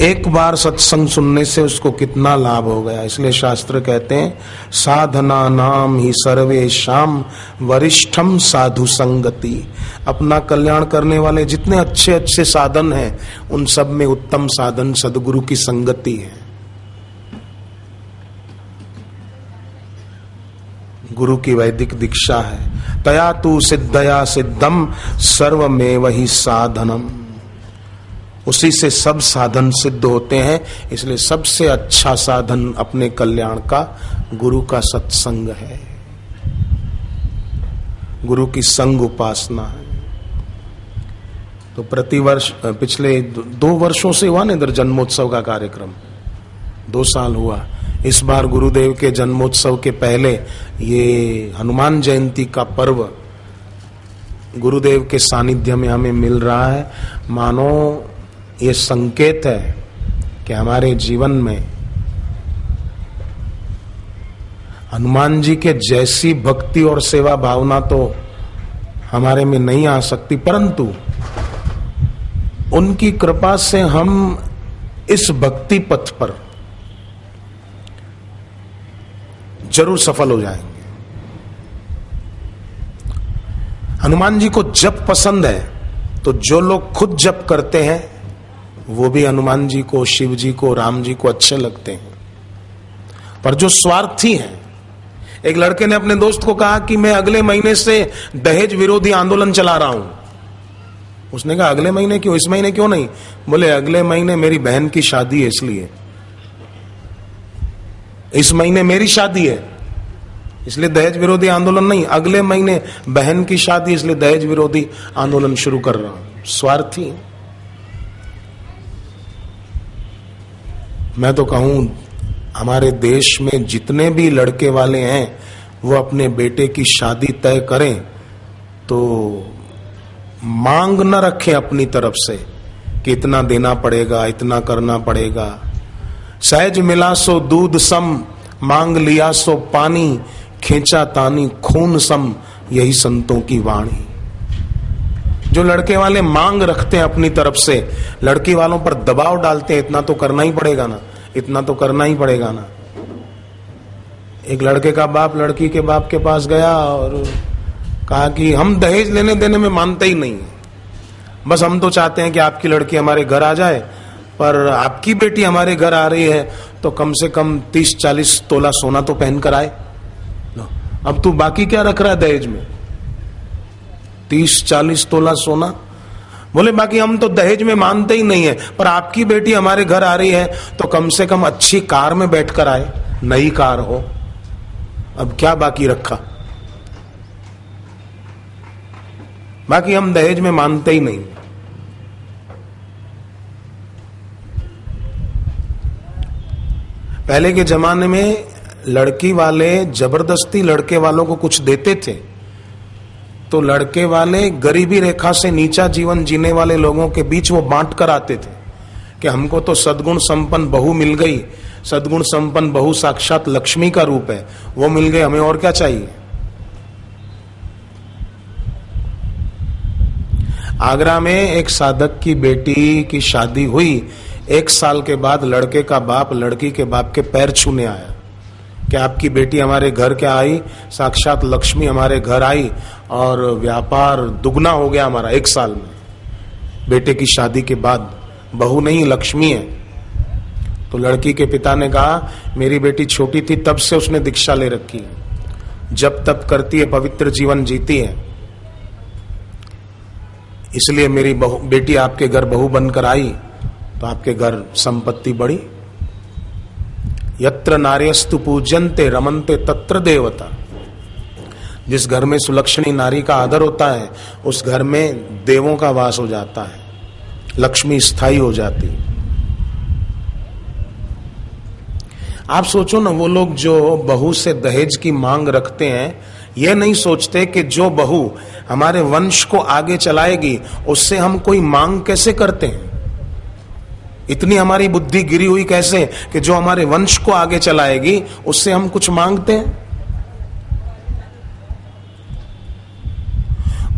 एक बार सत्संग सुनने से उसको कितना लाभ हो गया। इसलिए शास्त्र कहते हैं साधना नाम ही सर्वेशाम वरिष्ठम साधु संगति। अपना कल्याण करने वाले जितने अच्छे अच्छे साधन हैं उन सब में उत्तम साधन सद्गुरु की संगति है। गुरु की वैदिक दीक्षा है। तया तू सिद्धया सिद्धम सर्वमेव ही साधनम। उसी से सब साधन सिद्ध होते हैं। इसलिए सबसे अच्छा साधन अपने कल्याण का गुरु का सत्संग है, गुरु की संग उपासना है। तो प्रतिवर्ष पिछले 2 वर्षों से हुआ ना इधर जन्मोत्सव का कार्यक्रम, 2 साल हुआ। इस बार गुरुदेव के जन्मोत्सव के पहले ये हनुमान जयंती का पर्व गुरुदेव के सानिध्य में हमें मिल रहा है। मानो ये संकेत है कि हमारे जीवन में हनुमान जी के जैसी भक्ति और सेवा भावना तो हमारे में नहीं आ सकती, परंतु उनकी कृपा से हम इस भक्ति पथ पर जरूर सफल हो जाएंगे। हनुमान जी को जप पसंद है तो जो लोग खुद जप करते हैं वो भी हनुमान जी को, शिव जी को, राम जी को अच्छे लगते हैं। पर जो स्वार्थी हैं, एक लड़के ने अपने दोस्त को कहा कि मैं अगले महीने से दहेज विरोधी आंदोलन चला रहा हूं। उसने कहा अगले महीने क्यों, इस महीने क्यों नहीं? बोले अगले महीने मेरी बहन की शादी है इसलिए, इस महीने मेरी शादी है, इसलिए दहेज विरोधी आंदोलन नहीं, अगले महीने बहन की शादी इसलिए दहेज विरोधी आंदोलन शुरू कर रहा हूं। स्वार्थी। मैं तो कहूं हमारे देश में जितने भी लड़के वाले हैं वो अपने बेटे की शादी तय करें तो मांग न रखें अपनी तरफ से कि इतना देना पड़ेगा, इतना करना पड़ेगा। सहज मिला सो दूध सम, मांग लिया सो पानी, खींचा तानी खून सम, यही संतों की वाणी। जो लड़के वाले मांग रखते हैं अपनी तरफ से, लड़की वालों पर दबाव डालते हैं, इतना तो करना ही पड़ेगा ना, इतना तो करना ही पड़ेगा ना। एक लड़के का बाप लड़की के बाप के पास गया और कहा कि हम दहेज लेने देने में मानते ही नहीं, बस हम तो चाहते हैं कि आपकी लड़की हमारे घर आ जाए, पर आपकी बेटी हमारे घर आ रही है तो कम से कम 30-40 तोला सोना तो पहन कर आए। अब तू बाकी क्या रख रहा है दहेज में? 30-40 तोला सोना। बोले बाकी हम तो दहेज में मानते ही नहीं है, पर आपकी बेटी हमारे घर आ रही है तो कम से कम अच्छी कार में बैठकर आए, नई कार हो। अब क्या बाकी रखा? बाकी हम दहेज में मानते ही नहीं। पहले के जमाने में लड़की वाले जबरदस्ती लड़के वालों को कुछ देते थे तो लड़के वाले गरीबी रेखा से नीचा जीवन जीने वाले लोगों के बीच वो बांट कर आते थे कि हमको तो सद्गुण संपन्न बहू मिल गई, सद्गुण संपन्न बहू साक्षात लक्ष्मी का रूप है, वो मिल गए, हमें और क्या चाहिए। आगरा में एक साधक की बेटी की शादी हुई, 1 साल के बाद लड़के का बाप लड़की के बाप के पैर छूने आया कि आपकी बेटी हमारे घर क्या आई, साक्षात लक्ष्मी हमारे घर आई और व्यापार दुगना हो गया हमारा 1 साल में। बेटे की शादी के बाद बहू नहीं लक्ष्मी है। तो लड़की के पिता ने कहा मेरी बेटी छोटी थी तब से उसने दीक्षा ले रखी है, जब तप करती है, पवित्र जीवन जीती है, इसलिए मेरी बेटी आपके घर बहू बनकर आई तो आपके घर संपत्ति बढ़ी। यत्र नार्यस्तु पूज्यन्ते रमन्ते तत्र देवता। जिस घर में सुलक्षणी नारी का आदर होता है उस घर में देवों का वास हो जाता है, लक्ष्मी स्थायी हो जाती। आप सोचो ना, वो लोग जो बहू से दहेज की मांग रखते हैं ये नहीं सोचते कि जो बहू हमारे वंश को आगे चलाएगी उससे हम कोई मांग कैसे करते हैं। इतनी हमारी बुद्धि गिरी हुई कैसे कि जो हमारे वंश को आगे चलाएगी उससे हम कुछ मांगते हैं।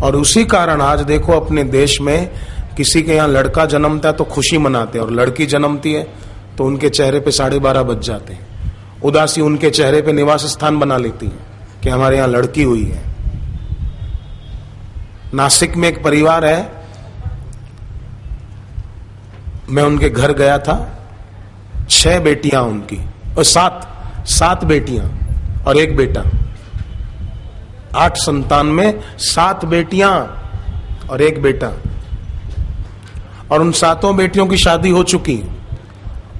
और उसी कारण आज देखो अपने देश में किसी के यहां लड़का जन्मता है तो खुशी मनाते हैं और लड़की जन्मती है तो उनके चेहरे पे 12:30 बज जाते हैं, उदासी उनके चेहरे पे निवास स्थान बना लेती है कि हमारे यहां लड़की हुई है। नासिक में एक परिवार है, मैं उनके घर गया था, 6 बेटियां उनकी और 7 बेटियां और 1 बेटा, 8 संतान में 7 बेटियां और 1 बेटा। और उन 7 बेटियों की शादी हो चुकी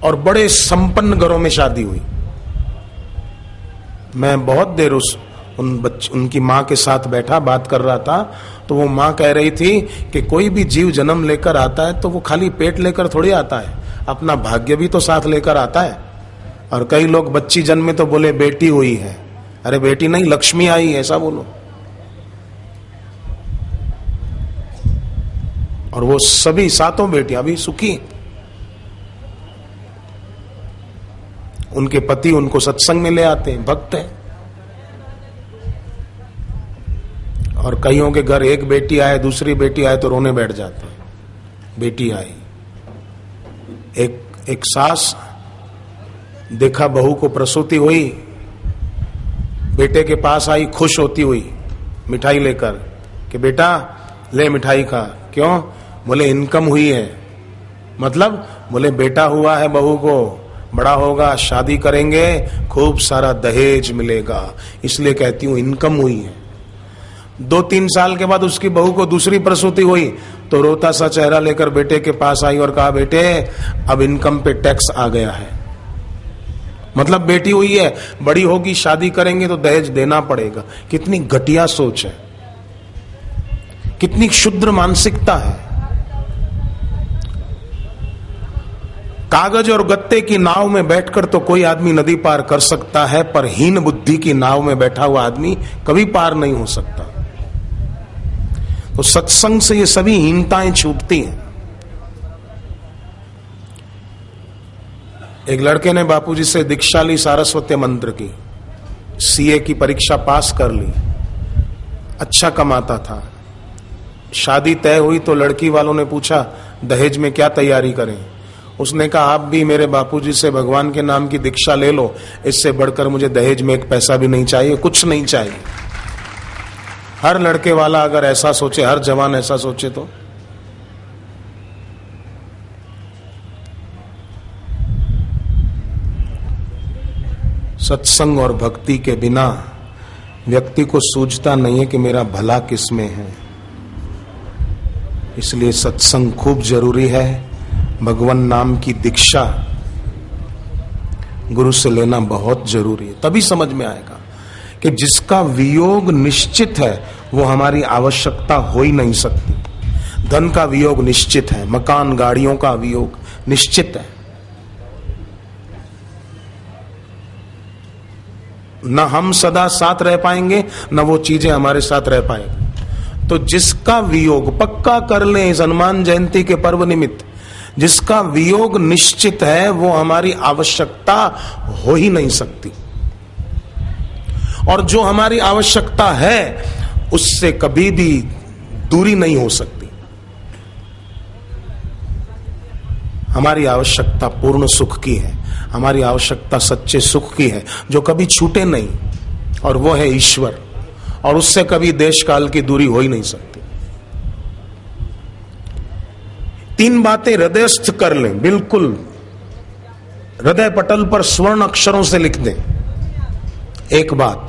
और बड़े संपन्न घरों में शादी हुई। मैं बहुत देर उनकी माँ के साथ बैठा बात कर रहा था तो वो माँ कह रही थी कि कोई भी जीव जन्म लेकर आता है तो वो खाली पेट लेकर थोड़ी आता है, अपना भाग्य भी तो साथ लेकर आता है। और कई लोग बच्ची जन्मे तो बोले बेटी हुई है, अरे बेटी नहीं लक्ष्मी आई, ऐसा बोलो। और वो सभी 7 बेटियां अभी सुखी, उनके पति उनको सत्संग में ले आते हैं, भक्त हैं। और कईयों के घर एक बेटी आए, दूसरी बेटी आए तो रोने बैठ जाते हैं, बेटी आई। एक सास देखा बहू को प्रसूति हुई, बेटे के पास आई खुश होती हुई मिठाई लेकर कि बेटा ले मिठाई खा। क्यों? बोले इनकम हुई है। मतलब? बोले बेटा हुआ है, बहू को बड़ा होगा, शादी करेंगे, खूब सारा दहेज मिलेगा, इसलिए कहती हूं इनकम हुई है। 2-3 साल के बाद उसकी बहू को दूसरी प्रसूति हुई तो रोता सा चेहरा लेकर बेटे के पास आई और कहा बेटे अब इनकम पे टैक्स आ गया है। मतलब बेटी हुई है, बड़ी होगी, शादी करेंगे तो दहेज देना पड़ेगा। कितनी घटिया सोच है, कितनी क्षुद्र मानसिकता है। कागज और गत्ते की नाव में बैठकर तो कोई आदमी नदी पार कर सकता है, पर हीन बुद्धि की नाव में बैठा हुआ आदमी कभी पार नहीं हो सकता। तो सत्संग से ये सभी हीनताएं छूटती हैं। एक लड़के ने बापूजी से दीक्षा ली सारस्वत मंत्र की, सीए की परीक्षा पास कर ली, अच्छा कमाता था। शादी तय हुई तो लड़की वालों ने पूछा दहेज में क्या तैयारी करें। उसने कहा आप भी मेरे बापूजी से भगवान के नाम की दीक्षा ले लो, इससे बढ़कर मुझे दहेज में एक पैसा भी नहीं चाहिए, कुछ नहीं चाहिए। हर लड़के वाला अगर ऐसा सोचे, हर जवान ऐसा सोचे तो सत्संग और भक्ति के बिना व्यक्ति को सूझता नहीं है कि मेरा भला किसमें है। इसलिए सत्संग खूब जरूरी है। भगवान नाम की दीक्षा गुरु से लेना बहुत जरूरी है। तभी समझ में आएगा कि जिसका वियोग निश्चित है वो हमारी आवश्यकता हो ही नहीं सकती। धन का वियोग निश्चित है, मकान गाड़ियों का वियोग निश्चित है। न हम सदा साथ रह पाएंगे, न वो चीजें हमारे साथ रह पाएंगी। तो जिसका वियोग पक्का कर लें इस हनुमान जयंती के पर्व निमित्त, जिसका वियोग निश्चित है वो हमारी आवश्यकता हो ही नहीं सकती। और जो हमारी आवश्यकता है उससे कभी भी दूरी नहीं हो सकती। हमारी आवश्यकता पूर्ण सुख की है, हमारी आवश्यकता सच्चे सुख की है जो कभी छूटे नहीं, और वो है ईश्वर। और उससे कभी देश काल की दूरी हो ही नहीं सकती। 3 बातें हृदयस्थ कर लें, बिल्कुल हृदय पटल पर स्वर्ण अक्षरों से लिख दें। एक बात,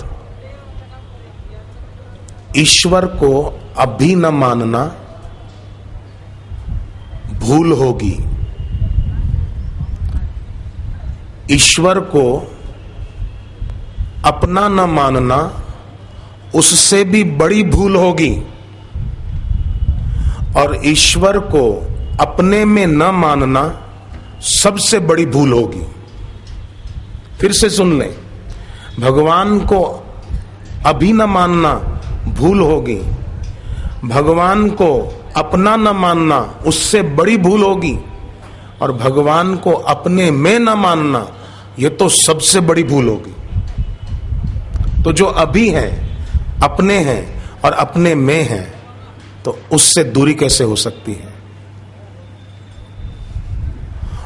ईश्वर को अभी न मानना भूल होगी। ईश्वर को अपना न मानना उससे भी बड़ी भूल होगी। और ईश्वर को अपने में न मानना सबसे बड़ी भूल होगी। फिर से सुन लें, भगवान को अभी न मानना भूल होगी, भगवान को अपना न मानना उससे बड़ी भूल होगी, और भगवान को अपने में न मानना यह तो सबसे बड़ी भूल होगी। तो जो अभी है, अपने हैं और अपने में है, तो उससे दूरी कैसे हो सकती है?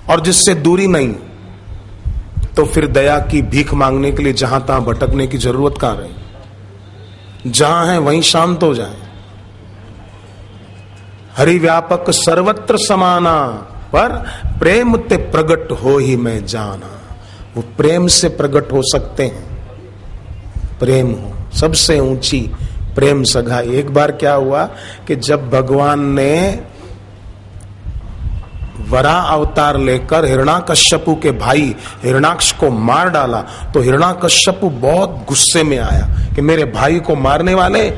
और जिससे दूरी नहीं, तो फिर दया की भीख मांगने के लिए जहां तहां भटकने की जरूरत कहां रही। जहां है वहीं शांत हो जाए। हरि व्यापक सर्वत्र समाना, पर प्रेम ते प्रगट हो ही मैं जाना। वो प्रेम से प्रगट हो सकते हैं। प्रेम हो, सबसे ऊंची प्रेम सगाई। एक बार क्या हुआ कि जब भगवान ने वराह अवतार लेकर हिरण्याकश्यपु के भाई हिरण्याक्ष को मार डाला, तो हिरण्याकश्यपु बहुत गुस्से में आया कि मेरे भाई को मारने वाले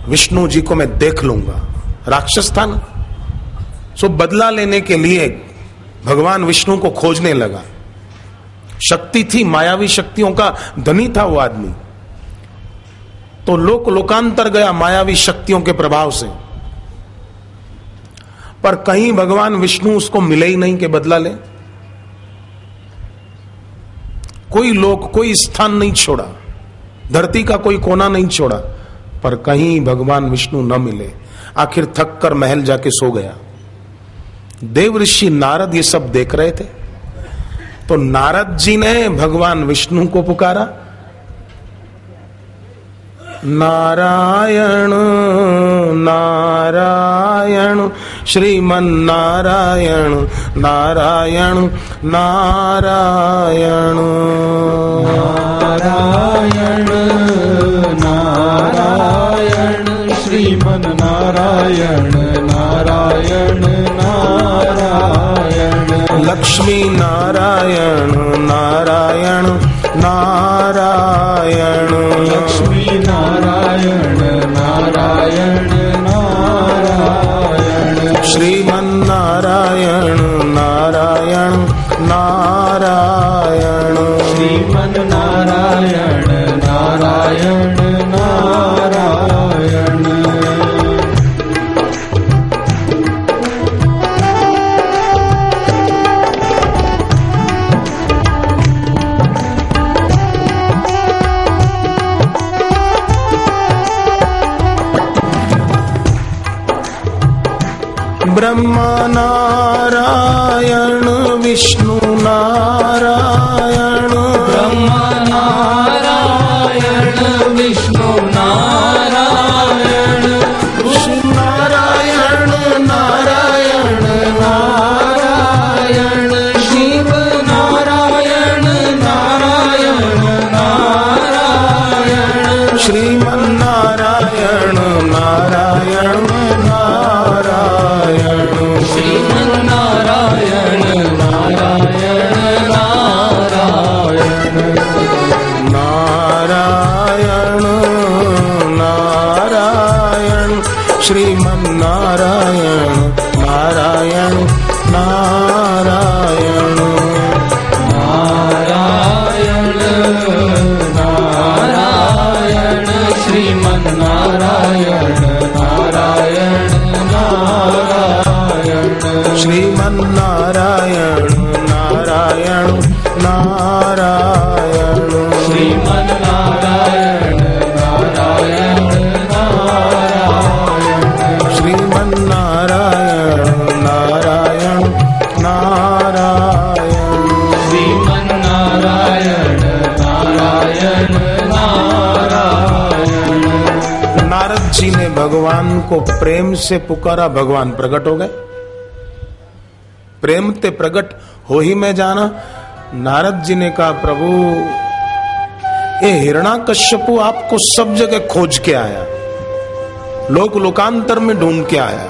विष्णु जी को मैं देख लूंगा। राक्षस था ना, सो बदला लेने के लिए भगवान विष्णु को खोजने लगा। शक्ति थी, मायावी शक्तियों का धनी था वो आदमी। तो लोकांतर गया मायावी शक्तियों के प्रभाव से, पर कहीं भगवान विष्णु उसको मिले ही नहीं कि बदला ले। कोई स्थान नहीं छोड़ा, धरती का कोई कोना नहीं छोड़ा, पर कहीं भगवान विष्णु न मिले। आखिर थक कर महल जाके सो गया। देव ऋषि नारद ये सब देख रहे थे। तो नारद जी ने भगवान विष्णु को पुकारा, नारायण नारायण श्रीमन नारायण नारायण नारायण नारायण नारायण श्रीमन नारायण नारायण नारायण लक्ष्मी नारायण नारायण ब्रह्मा नारायण विष्णु नारायण ब्रह्मा नारायण विष्णु नारायण नारायण नारायण नारायण शिव नारायण नारायण नारायण श्रीमन्नारायण नारायण नारायण श्रीमन्नारायण नारायण नारायण नारायण नारायण श्रीमन्नारायण नारायण नारायण नारायण नारायण श्रीमन्नारायण नारायण नारायण श्रीमन्नारायण नारायण नारायण श्रीमन्नारायण नारायण नारायण श्रीमन्नारायण नारायण नारायण श्रीमन्नारायण नारायण नारायण। नारद जी ने भगवान को प्रेम से पुकारा, भगवान प्रकट हो गए। प्रेम ते प्रकट हो ही मैं जाना। नारद जी ने कहा, प्रभु ये हिरण्याकश्यपु आपको सब जगह खोज के आया, लोक लोकांतर में ढूंढ के आया,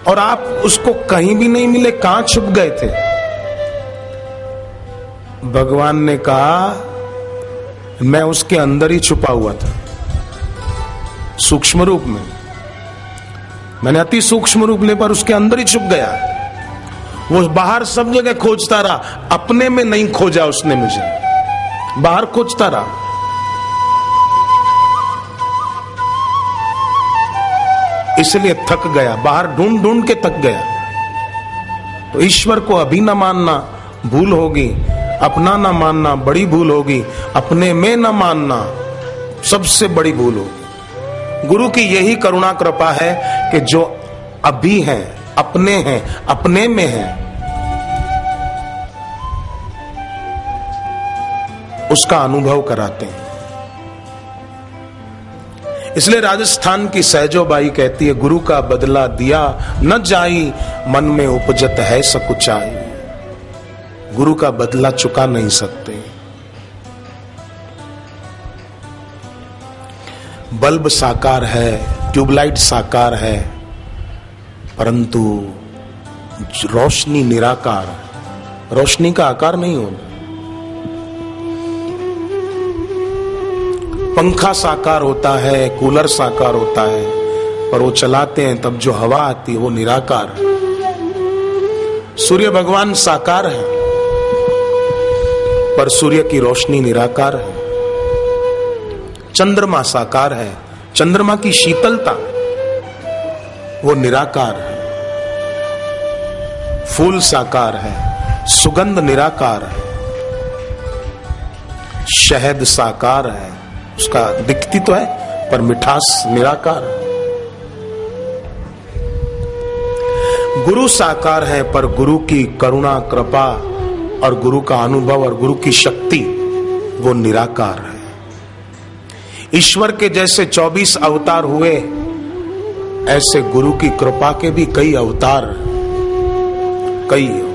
और आप उसको कहीं भी नहीं मिले, कहां छुप गए थे? भगवान ने कहा, मैं उसके अंदर ही छुपा हुआ था, सूक्ष्म रूप में। मैंने अति सूक्ष्म रूप ले पर उसके अंदर ही छुप गया। वो बाहर सब जगह खोजता रहा, अपने में नहीं खोजा उसने मुझे, बाहर खोजता रहा। इसलिए थक गया, बाहर ढूंढ ढूंढ के थक गया। तो ईश्वर को अभी न मानना भूल होगी, अपना न मानना बड़ी भूल होगी, अपने में न मानना सबसे बड़ी भूल होगी। गुरु की यही करुणा कृपा है कि जो अभी हैं, अपने हैं, अपने में हैं, उसका अनुभव कराते हैं। इसलिए राजस्थान की सहजोबाई कहती है, गुरु का बदला दिया न जाई, मन में उपजत है सकुचाई। गुरु का बदला चुका नहीं सकते। बल्ब साकार है, ट्यूबलाइट साकार है, परंतु रोशनी निराकार। रोशनी का आकार नहीं होता। पंखा साकार होता है, कूलर साकार होता है, पर वो चलाते हैं तब जो हवा आती है वो निराकार है। सूर्य भगवान साकार है, पर सूर्य की रोशनी निराकार है। चंद्रमा साकार है, चंद्रमा की शीतलता वो निराकार है। फूल साकार है, सुगंध निराकार है। शहद साकार है, उसका दिखती तो है पर मिठास निराकार है। गुरु साकार है, पर गुरु की करुणा कृपा और गुरु का अनुभव और गुरु की शक्ति वो निराकार है। ईश्वर के जैसे 24 अवतार हुए, ऐसे गुरु की कृपा के भी कई अवतार, कई अवतार।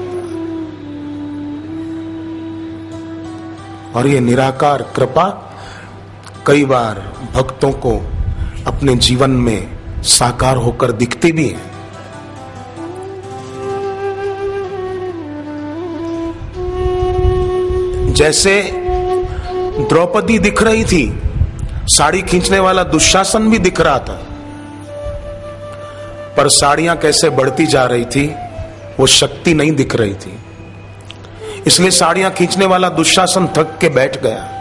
और ये निराकार कृपा कई बार भक्तों को अपने जीवन में साकार होकर दिखती भी है। जैसे द्रौपदी दिख रही थी, साड़ी खींचने वाला दुशासन भी दिख रहा था, पर साड़ियां कैसे बढ़ती जा रही थी वो शक्ति नहीं दिख रही थी। इसलिए साड़ियां खींचने वाला दुशासन थक के बैठ गया,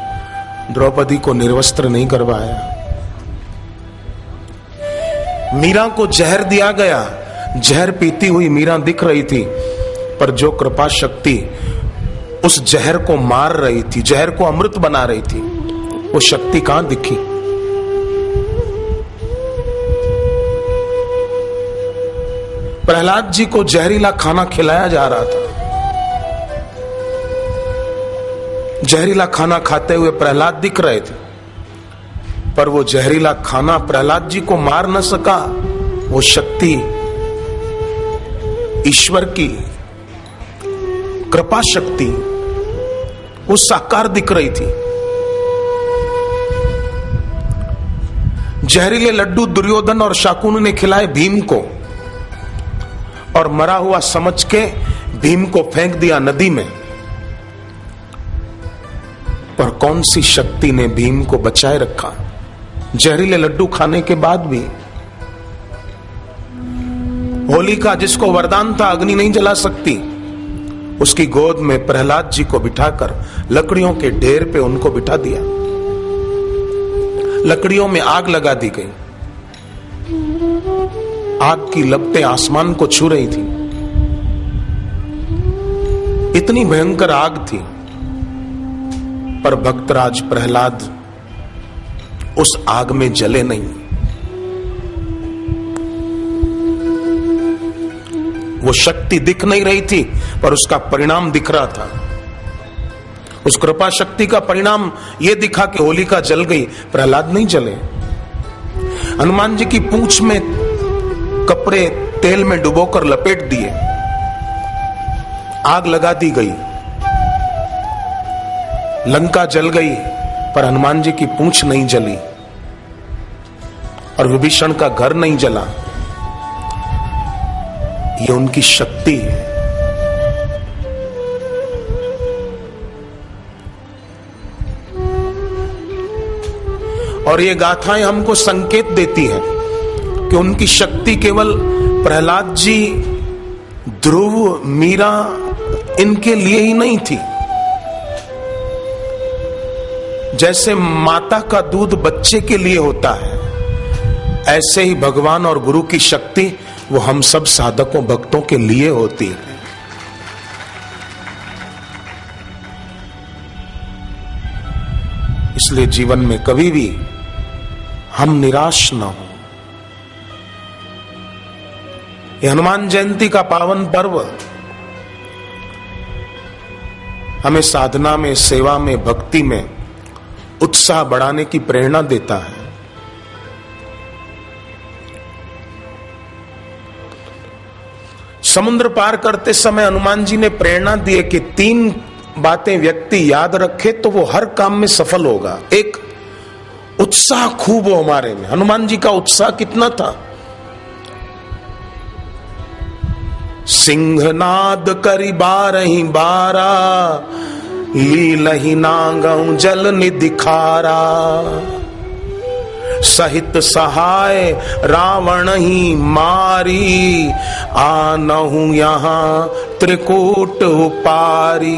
द्रौपदी को निर्वस्त्र नहीं करवाया। मीरा को जहर दिया गया, जहर पीती हुई मीरा दिख रही थी, पर जो कृपा शक्ति उस जहर को मार रही थी, जहर को अमृत बना रही थी, वो शक्ति कहां दिखी? प्रहलाद जी को जहरीला खाना खिलाया जा रहा था। जहरीला खाना खाते हुए प्रहलाद दिख रहे थे, पर वो जहरीला खाना प्रहलाद जी को मार न सका। वो शक्ति ईश्वर की कृपा शक्ति वो साकार दिख रही थी। जहरीले लड्डू दुर्योधन और शाकुन ने खिलाए भीम को, और मरा हुआ समझ के भीम को फेंक दिया नदी में। पर कौन सी शक्ति ने भीम को बचाए रखा? जहरीले लड्डू खाने के बाद भी होलिका, जिसको वरदान था अग्नि नहीं जला सकती, उसकी गोद में प्रहलाद जी को बिठाकर लकड़ियों के ढेर पे उनको बिठा दिया। लकड़ियों में आग लगा दी गई। आग की लपटें आसमान को छू रही थी। इतनी भयंकर आग थी, पर भक्तराज प्रहलाद उस आग में जले नहीं। वो शक्ति दिख नहीं रही थी, पर उसका परिणाम दिख रहा था। उस कृपा शक्ति का परिणाम यह दिखा कि होलिका जल गई, प्रहलाद नहीं जले। हनुमान जी की पूंछ में कपड़े तेल में डुबोकर लपेट दिए, आग लगा दी गई, लंका जल गई, पर हनुमान जी की पूंछ नहीं जली और विभीषण का घर नहीं जला। ये उनकी शक्ति है। और ये गाथाएं हमको संकेत देती हैं कि उनकी शक्ति केवल प्रहलाद जी, ध्रुव, मीरा इनके लिए ही नहीं थी। जैसे माता का दूध बच्चे के लिए होता है, ऐसे ही भगवान और गुरु की शक्ति वो हम सब साधकों भक्तों के लिए होती है। इसलिए जीवन में कभी भी हम निराश न हो। ये हनुमान जयंती का पावन पर्व हमें साधना में, सेवा में, भक्ति में उत्साह बढ़ाने की प्रेरणा देता है। समुद्र पार करते समय हनुमान जी ने प्रेरणा दी कि 3 बातें व्यक्ति याद रखे तो वो हर काम में सफल होगा। एक, उत्साह खूब हो हमारे में। हनुमान जी का उत्साह कितना था? सिंहनाद करी 12 बारा, लीलहि नागऊ जल निधि खारा, सहित सहाय रावण ही मारी, आनहु यहां त्रिकूट उपारी।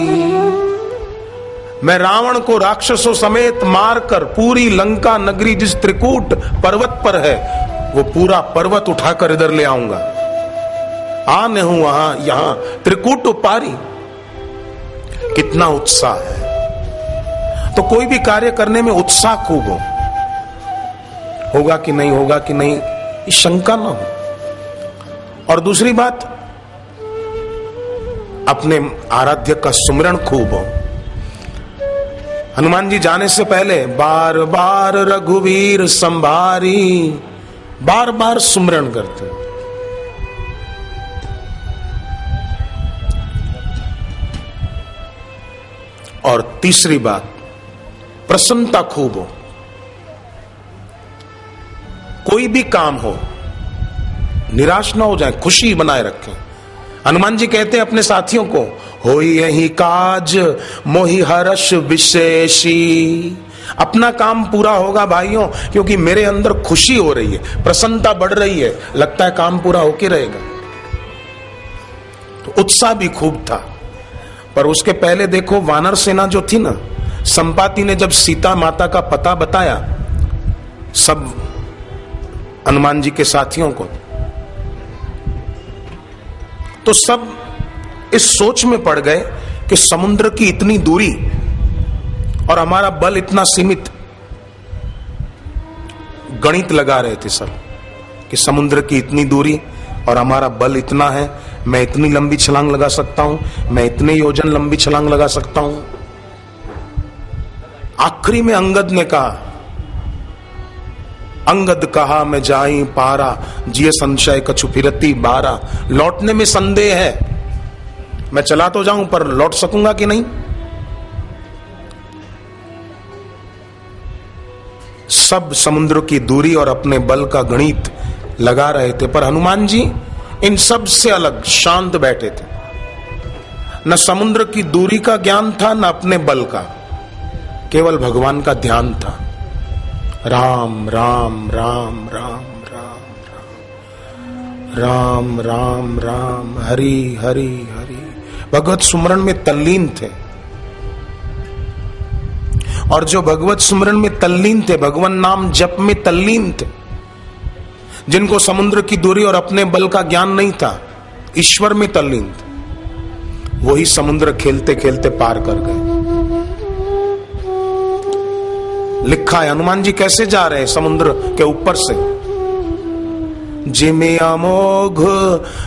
मैं रावण को राक्षसों समेत मारकर पूरी लंका नगरी जिस त्रिकूट पर्वत पर है, वो पूरा पर्वत उठाकर इधर ले आऊंगा। आनहु वहां यहां त्रिकूट उपारी। कितना उत्साह है। तो कोई भी कार्य करने में उत्साह खूब हो। होगा कि नहीं, होगा कि नहीं, ये शंका ना हो। और दूसरी बात, अपने आराध्य का सुमिरन खूब हो। हनुमान जी जाने से पहले बार बार रघुवीर संभारी, बार बार सुमिरन करते। और तीसरी बात, प्रसन्नता खूब हो। कोई भी काम हो, निराश ना हो जाए, खुशी बनाए रखें। हनुमान जी कहते हैं अपने साथियों को, होई यही काज मोहि हर्ष विशेषी। अपना काम पूरा होगा भाइयों, क्योंकि मेरे अंदर खुशी हो रही है, प्रसन्नता बढ़ रही है, लगता है काम पूरा होके रहेगा। तो उत्साह भी खूब था। पर उसके पहले देखो, वानर सेना जो थी ना, संपाति ने जब सीता माता का पता बताया सब हनुमान जी के साथियों को, तो सब इस सोच में पड़ गए कि समुद्र की इतनी दूरी और हमारा बल इतना सीमित। गणित लगा रहे थे सब कि समुद्र की इतनी दूरी और हमारा बल इतना है, मैं इतनी लंबी छलांग लगा सकता हूं, मैं इतने योजन लंबी छलांग लगा सकता हूं। आखिरी में अंगद ने कहा, अंगद कहा मैं जाई पारा, जिये संशय कछु फिरती बारा। लौटने में संदेह है, मैं चला तो जाऊं पर लौट सकूंगा कि नहीं। सब समुद्र की दूरी और अपने बल का गणित लगा रहे थे, पर हनुमान जी इन सब से अलग शांत बैठे थे। न समुद्र की दूरी का ज्ञान था, न अपने बल का, केवल भगवान का ध्यान था। राम राम राम राम राम राम राम राम हरि हरि हरि। भगवत सुमरन में तल्लीन थे, और जो भगवत सुमरन में तल्लीन थे, भगवान नाम जप में तल्लीन थे, जिनको समुद्र की दूरी और अपने बल का ज्ञान नहीं था, ईश्वर में तल्लीन थे, वही समुद्र खेलते खेलते पार कर गए। लिखा है हनुमान जी कैसे जा रहे हैं समुद्र के ऊपर से। जिमे अमोघ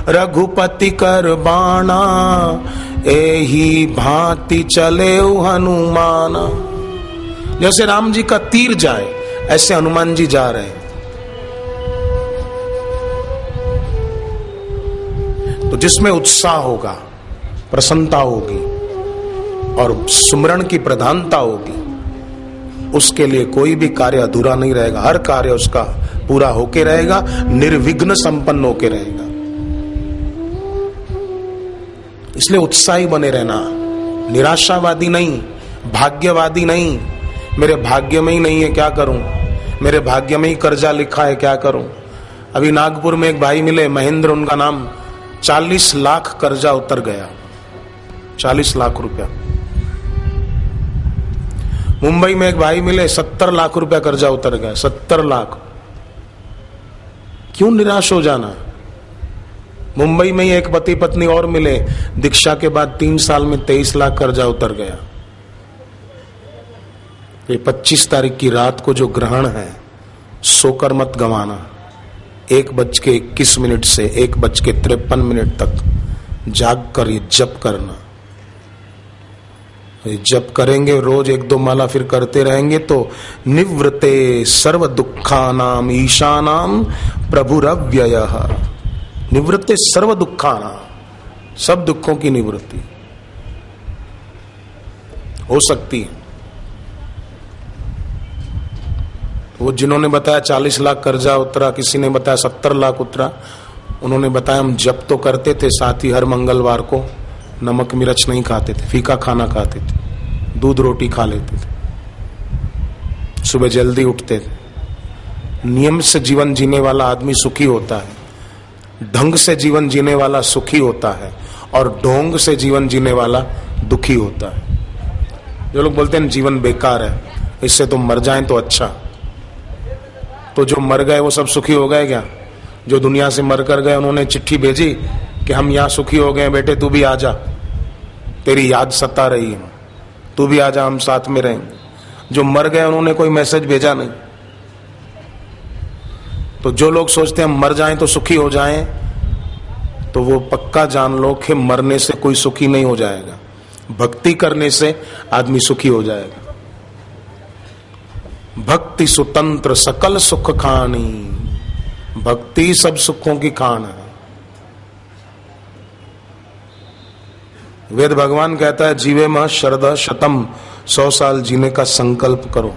रघुपति कर बाणा, एही भांति चले हनुमाना। जैसे राम जी का तीर जाए, ऐसे हनुमान जी जा रहे हैं। तो जिसमें उत्साह होगा, प्रसन्नता होगी और सुमरण की प्रधानता होगी, उसके लिए कोई भी कार्य अधूरा नहीं रहेगा। हर कार्य उसका पूरा होके रहेगा, निर्विघ्न संपन्न होके रहेगा। इसलिए उत्साही बने रहना, निराशावादी नहीं, भाग्यवादी नहीं। मेरे भाग्य में ही नहीं है, क्या करूं, मेरे भाग्य में ही कर्जा लिखा है, क्या करूं। अभी नागपुर में एक भाई मिले, महेंद्र उनका नाम, 40 लाख कर्जा उतर गया, 40 लाख रुपया। मुंबई में एक भाई मिले, 70 लाख रुपया कर्जा उतर गया, 70 लाख। क्यों निराश हो जाना। मुंबई में ही एक पति पत्नी और मिले, दीक्षा के बाद 3 साल में 23 लाख कर्जा उतर गया। ये 25 तारीख की रात को जो ग्रहण है, सोकर मत गंवाना। 1:21 से 1:53 तक जाग कर ये जप करना। जप करेंगे, रोज 1-2 माला फिर करते रहेंगे तो निवृते सर्व दुखानाम ईशानाम प्रभुरव्ययः। निवृत्ते सर्व दुखानाम, सब दुखों की निवृत्ति हो सकती है। वो जिन्होंने बताया 40 लाख कर्जा उतरा, किसी ने बताया 70 लाख उतरा, उन्होंने बताया हम जप तो करते थे, साथ ही हर मंगलवार को नमक मिर्च नहीं खाते थे, फीका खाना खाते थे, दूध रोटी खा लेते थे, सुबह जल्दी उठते थे। नियम से जीवन जीने वाला आदमी सुखी होता है, ढंग से जीवन जीने वाला सुखी होता है, और ढोंग से जीवन जीने वाला दुखी होता है। जो लोग बोलते हैं जीवन बेकार है, इससे तो मर जाएं तो अच्छा, तो जो मर गए वो सब सुखी हो गए क्या? जो दुनिया से मर कर गए उन्होंने चिट्ठी भेजी कि हम यहाँ सुखी हो गए, बेटे तू भी आजा, तेरी याद सता रही है, तू भी आजा, हम साथ में रहेंगे। जो मर गए उन्होंने कोई मैसेज भेजा नहीं। तो जो लोग सोचते हैं हम मर जाएं तो सुखी हो जाएं, तो वो पक्का जान लो कि मरने से कोई सुखी नहीं हो जाएगा, भक्ति करने से आदमी सुखी हो जाएगा। भक्ति सुतंत्र सकल सुख खानी, भक्ति सब सुखों की खान है। वेद भगवान कहता है जीवे में शरद शतम, 100 साल जीने का संकल्प करो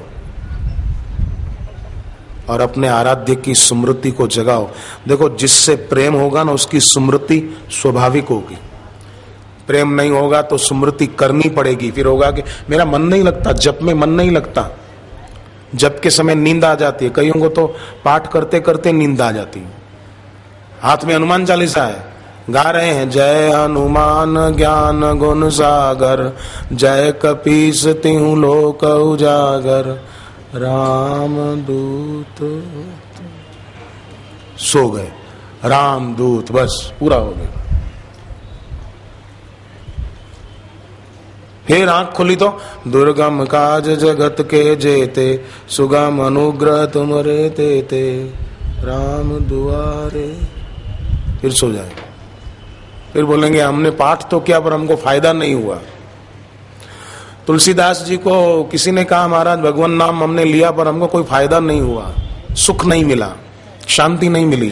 और अपने आराध्य की स्मृति को जगाओ। देखो जिससे प्रेम होगा ना उसकी स्मृति स्वाभाविक होगी, प्रेम नहीं होगा तो स्मृति करनी पड़ेगी। फिर होगा कि मेरा मन नहीं लगता, जप में मन नहीं लगता, जप के समय नींद आ जाती है। कईयों को तो पाठ करते करते नींद आ जाती है। हाथ में हनुमान चालीसा है, गा रहे हैं जय हनुमान ज्ञान गुण सागर, जय कपीस तिहु लोक उजागर, राम दूत, सो गए, राम दूत, बस पूरा हो गया। फिर आंख खुली तो दुर्गम काज जगत के जेते, सुगम अनुग्रह तुमरे तेते, राम दुआरे। फिर सो जाए। फिर बोलेंगे हमने पाठ तो किया पर हमको फायदा नहीं हुआ। तुलसीदास जी को किसी ने कहा महाराज भगवान नाम हमने लिया पर हमको कोई फायदा नहीं हुआ, सुख नहीं मिला, शांति नहीं मिली।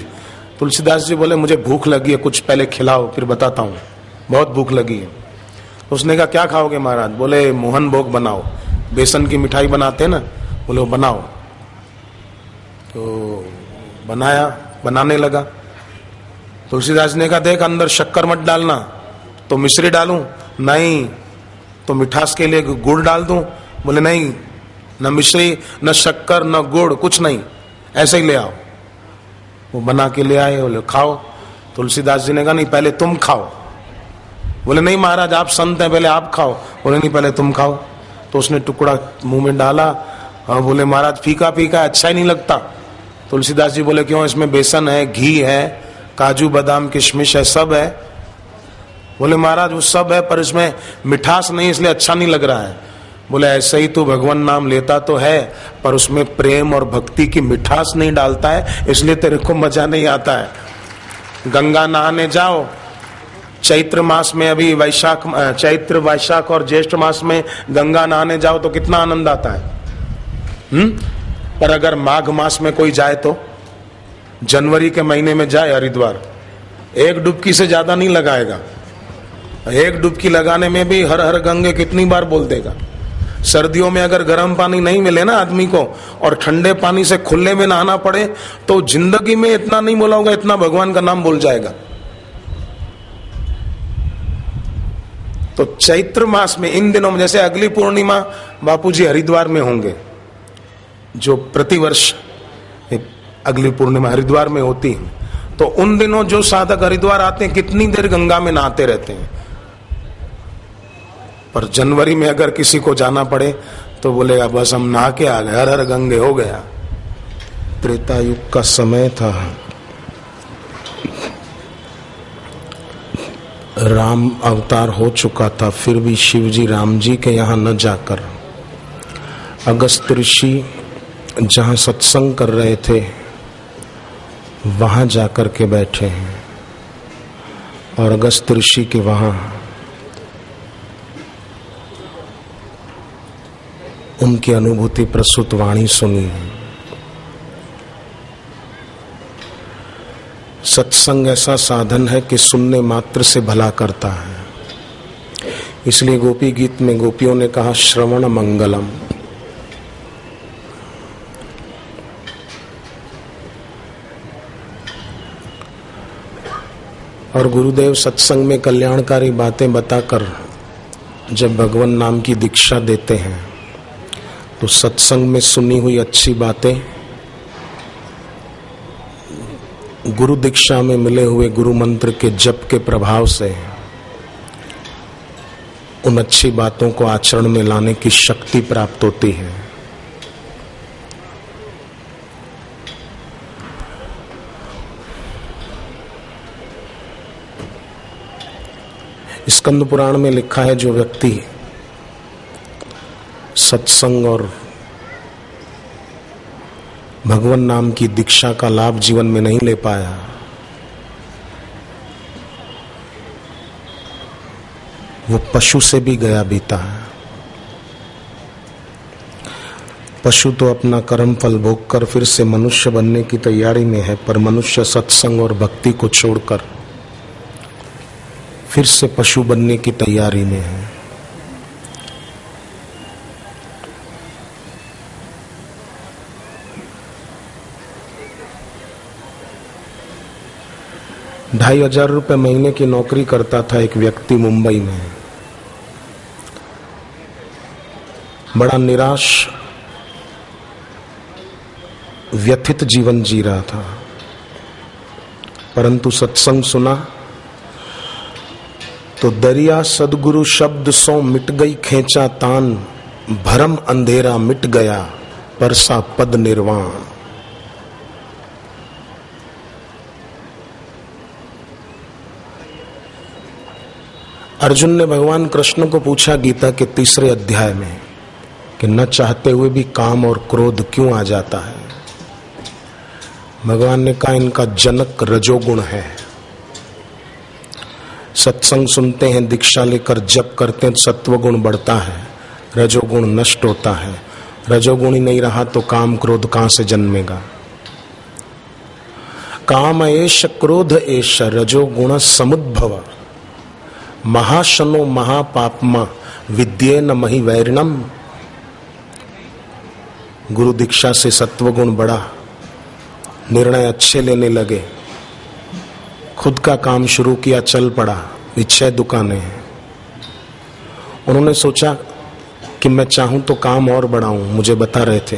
तुलसीदास जी बोले मुझे भूख लगी है, कुछ पहले खिलाओ फिर बताता हूँ, बहुत भूख लगी है। उसने कहा क्या खाओगे महाराज? बोले मोहन भोग बनाओ, बेसन की मिठाई बनाते हैं ना, बोले वो बनाओ। तो बनाया, बनाने लगा। तुलसीदास ने कहा देख अंदर शक्कर मत डालना, तो मिश्री डालूं? नहीं। तो मिठास के लिए गुड़ डाल दूं? बोले नहीं, न मिश्री न शक्कर न गुड़ कुछ नहीं, ऐसे ही ले आओ। वो बना के ले आए, बोले खाओ। तुलसीदास जी ने कहा नहीं पहले तुम खाओ। बोले नहीं महाराज आप संत हैं, पहले आप खाओ। बोले नहीं पहले तुम खाओ। तो उसने टुकड़ा मुंह में डाला और बोले महाराज फीका फीका अच्छा ही नहीं लगता। तुलसीदास जी बोले क्यों? इसमें बेसन है, घी है, काजू बादाम किशमिश है, सब है। बोले महाराज वो सब है पर इसमें मिठास नहीं, इसलिए अच्छा नहीं लग रहा है। बोले ऐसे ही तो भगवान नाम लेता तो है पर उसमें प्रेम और भक्ति की मिठास नहीं डालता है, इसलिए तेरे को मजा नहीं आता है। गंगा नहाने जाओ, चैत्र मास में, अभी वैशाख, चैत्र वैशाख और ज्येष्ठ मास में गंगा नहाने जाओ तो कितना आनंद आता है। पर अगर माघ मास में कोई जाए तो, जनवरी के महीने में जाए हरिद्वार, एक डुबकी से ज्यादा नहीं लगाएगा। एक डुबकी लगाने में भी हर हर गंगे कितनी बार बोल देगा। सर्दियों में अगर गर्म पानी नहीं मिले ना आदमी को और ठंडे पानी से खुले में नहाना पड़े तो जिंदगी में इतना नहीं बोला होगा इतना भगवान का नाम बोल जाएगा। तो चैत्र मास में इन दिनों में, जैसे अगली पूर्णिमा बापूजी हरिद्वार में होंगे, जो प्रतिवर्ष अगली पूर्णिमा हरिद्वार में होती है, तो उन दिनों जो साधक हरिद्वार आते हैं कितनी देर गंगा में नहाते रहते हैं। पर जनवरी में अगर किसी को जाना पड़े तो बोलेगा बस हम नहा के आ गए, हर हर गंगे हो गया। त्रेता युग का समय था, राम अवतार हो चुका था, फिर भी शिव जी राम जी के यहाँ न जाकर अगस्त ऋषि जहाँ सत्संग कर रहे थे वहाँ जाकर के बैठे हैं और अगस्त ऋषि के वहाँ उनकी अनुभूति प्रसूत वाणी सुनी है। सत्संग ऐसा साधन है कि सुनने मात्र से भला करता है। इसलिए गोपी गीत में गोपियों ने कहा श्रवण मंगलम। और गुरुदेव सत्संग में कल्याणकारी बातें बताकर जब भगवान नाम की दीक्षा देते हैं तो सत्संग में सुनी हुई अच्छी बातें गुरु दीक्षा में मिले हुए गुरु मंत्र के जप के प्रभाव से उन अच्छी बातों को आचरण में लाने की शक्ति प्राप्त होती है। स्कंद पुराण में लिखा है जो व्यक्ति सत्संग और भगवान नाम की दीक्षा का लाभ जीवन में नहीं ले पाया, वो पशु से भी गया बीता है। पशु तो अपना कर्म फल भोग कर फिर से मनुष्य बनने की तैयारी में है, पर मनुष्य सत्संग और भक्ति को छोड़कर फिर से पशु बनने की तैयारी में है। ₹2,500 महीने की नौकरी करता था एक व्यक्ति मुंबई में। बड़ा निराश व्यथित जीवन जी रहा था, परंतु सत्संग सुना तो दरिया सदगुरु शब्द सो मिट गई खेचा तान, भरम अंधेरा मिट गया परसा पद निर्वाण। अर्जुन ने भगवान कृष्ण को पूछा गीता के 3 अध्याय में कि न चाहते हुए भी काम और क्रोध क्यों आ जाता है। भगवान ने कहा इनका जनक रजोगुण है। सत्संग सुनते हैं, दीक्षा लेकर जप करते हैं, सत्वगुण बढ़ता है, रजोगुण नष्ट होता है। रजोगुण ही नहीं रहा तो काम क्रोध कहां से जन्मेगा। काम एष क्रोध एष रजोगुण समुद्भव, महाशनो महापापमा विद्येन महि वैरिणम। गुरु दीक्षा से सत्वगुण बढ़ा, निर्णय अच्छे लेने लगे, खुद का काम शुरू किया, चल पड़ा। 6 दुकानें हैं। उन्होंने सोचा कि मैं चाहूं तो काम और बढ़ाऊं, मुझे बता रहे थे,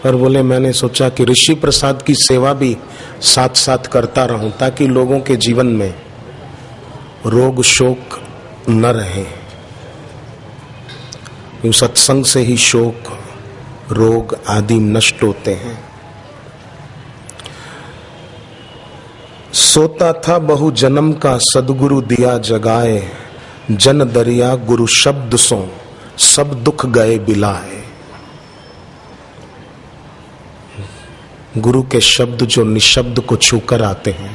पर बोले मैंने सोचा कि ऋषि प्रसाद की सेवा भी साथ साथ करता रहूं ताकि लोगों के जीवन में रोग शोक न रहे। सत्संग से ही शोक रोग आदि नष्ट होते हैं। सोता था बहु जन्म का सदगुरु दिया जगाए, जन दरिया गुरु शब्द सो सब दुख गए बिलाए। गुरु के शब्द जो निशब्द को छूकर आते हैं,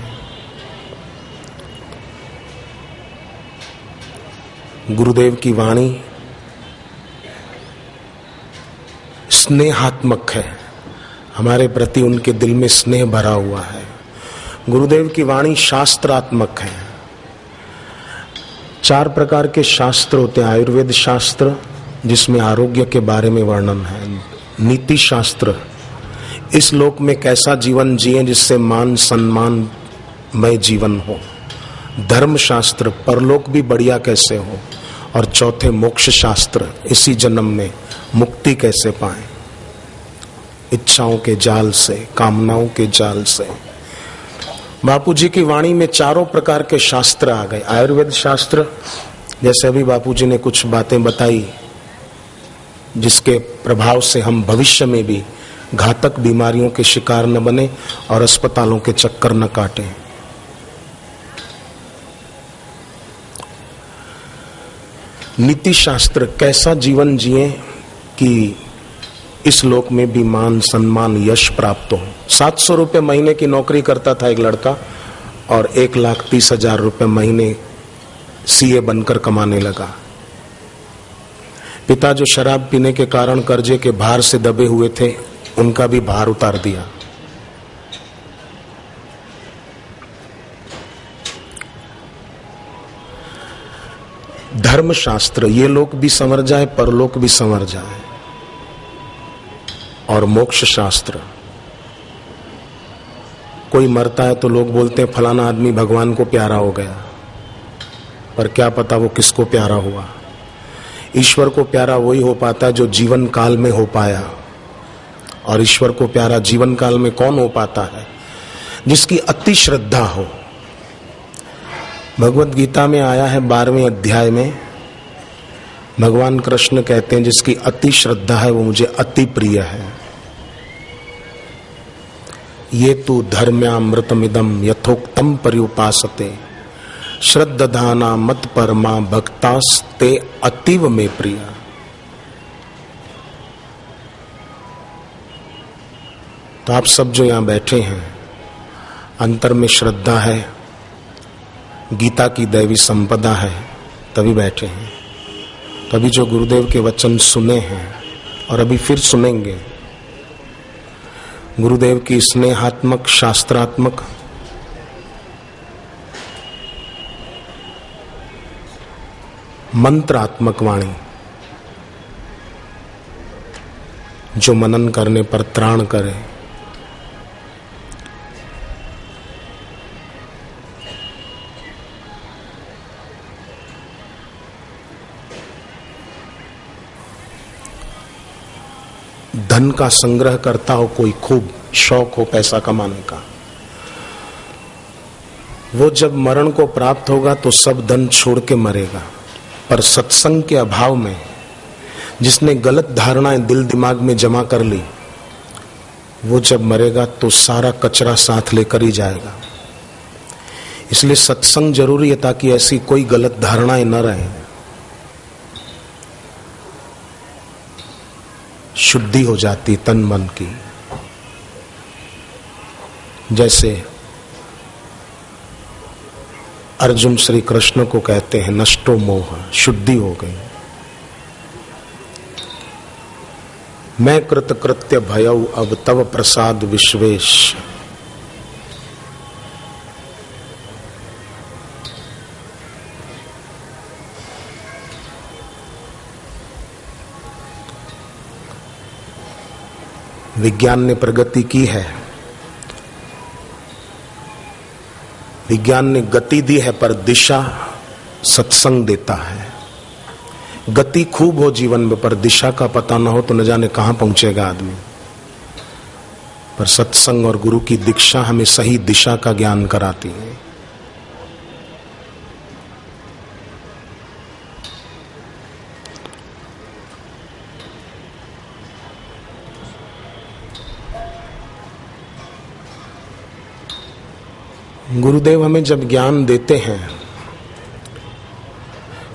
गुरुदेव की वाणी स्नेहात्मक है, हमारे प्रति उनके दिल में स्नेह भरा हुआ है। गुरुदेव की वाणी शास्त्रात्मक है। 4 प्रकार के शास्त्र होते हैं। आयुर्वेद शास्त्र जिसमें आरोग्य के बारे में वर्णन है, नीति शास्त्र इस लोक में कैसा जीवन जिए जिससे मान सम्मान मय जीवन हो, धर्म शास्त्र परलोक भी बढ़िया कैसे हो, और चौथे मोक्ष शास्त्र इसी जन्म में मुक्ति कैसे पाएं, इच्छाओं के जाल से, कामनाओं के जाल से। बापू जी की वाणी में 4 प्रकार के शास्त्र आ गए। आयुर्वेद शास्त्र, जैसे अभी बापू जी ने कुछ बातें बताई जिसके प्रभाव से हम भविष्य में भी घातक बीमारियों के शिकार न बने और अस्पतालों के चक्कर न काटें। नीति शास्त्र, कैसा जीवन जिए कि इस लोक में भी मान सम्मान यश प्राप्त हो। 700 रुपये महीने की नौकरी करता था एक लड़का और 1,30,000 रुपये महीने सीए बनकर कमाने लगा। पिता जो शराब पीने के कारण कर्जे के भार से दबे हुए थे, उनका भी भार उतार दिया। धर्म शास्त्र, ये लोक भी संवर जाए, परलोक भी संवर जाए। और मोक्ष शास्त्र, कोई मरता है तो लोग बोलते हैं फलाना आदमी भगवान को प्यारा हो गया, पर क्या पता वो किसको प्यारा हुआ। ईश्वर को प्यारा वही हो पाता है जो जीवन काल में हो पाया, और ईश्वर को प्यारा जीवन काल में कौन हो पाता है? जिसकी अति श्रद्धा हो। भगवत गीता में आया है 12वें अध्याय में, भगवान कृष्ण कहते हैं जिसकी अति श्रद्धा है वो मुझे अति प्रिय है। ये तु धर्म्यामृतमिदं यथोक्तम पर्युपासते, श्रद्धाना मत परमा भक्तास्ते अतीव में प्रिय। तो आप सब जो यहाँ बैठे हैं, अंतर में श्रद्धा है, गीता की दैवी संपदा है, तभी बैठे हैं। तभी जो गुरुदेव के वचन सुने हैं और अभी फिर सुनेंगे, गुरुदेव की स्नेहात्मक, शास्त्रात्मक, मंत्रात्मक वाणी, जो मनन करने पर त्राण करे। धन का संग्रह करता हो कोई, खूब शौक हो पैसा कमाने का, वो जब मरण को प्राप्त होगा तो सब धन छोड़ के मरेगा। पर सत्संग के अभाव में जिसने गलत धारणाएं दिल दिमाग में जमा कर ली, वो जब मरेगा तो सारा कचरा साथ लेकर ही जाएगा। इसलिए सत्संग जरूरी है ताकि ऐसी कोई गलत धारणाएं न रहें। शुद्धि हो जाती तन मन की। जैसे अर्जुन श्री कृष्ण को कहते हैं नष्टो मोह, शुद्धि हो गई। मैं कृतकृत्य भयऊ अब तव प्रसाद विश्वेश। विज्ञान ने प्रगति की है, विज्ञान ने गति दी है, पर दिशा सत्संग देता है। गति खूब हो जीवन में, पर दिशा का पता ना हो तो न जाने कहां पहुंचेगा आदमी। पर सत्संग और गुरु की दीक्षा हमें सही दिशा का ज्ञान कराती है। गुरुदेव हमें जब ज्ञान देते हैं,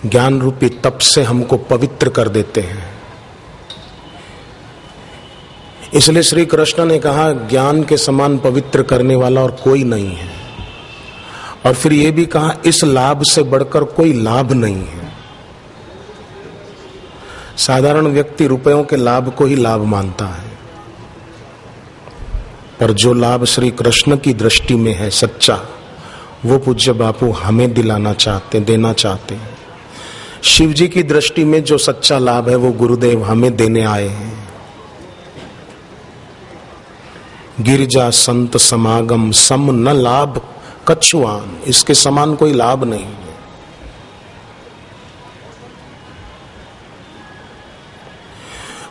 ज्ञान रूपी तप से हमको पवित्र कर देते हैं। इसलिए श्री कृष्ण ने कहा ज्ञान के समान पवित्र करने वाला और कोई नहीं है। और फिर यह भी कहा इस लाभ से बढ़कर कोई लाभ नहीं है। साधारण व्यक्ति रुपयों के लाभ को ही लाभ मानता है, पर जो लाभ श्री कृष्ण की दृष्टि में है सच्चा, वो पूज्य बापू हमें दिलाना चाहते, देना चाहते हैं। शिव जी की दृष्टि में जो सच्चा लाभ है वो गुरुदेव हमें देने आए हैं। गिरजा संत समागम सम न लाभ कछुआन, इसके समान कोई लाभ नहीं है।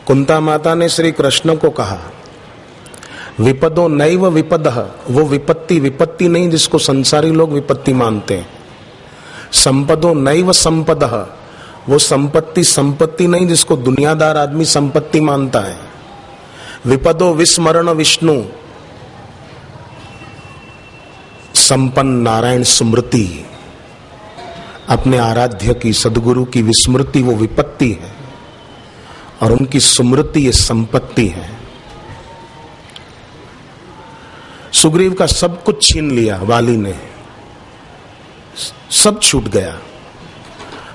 कुंता माता ने श्री कृष्ण को कहा विपदो नैव विपदः, वो विपत्ति विपत्ति नहीं जिसको संसारी लोग विपत्ति मानते हैं। संपदो नैव संपदः, वो संपत्ति संपत्ति नहीं जिसको दुनियादार आदमी संपत्ति मानता है। विपदो विस्मरण विष्णु, संपन्न नारायण स्मृति, अपने आराध्य की सदगुरु की विस्मृति वो विपत्ति है, और उनकी स्मृति ये संपत्ति है। सुग्रीव का सब कुछ छीन लिया वाली ने, सब छूट गया,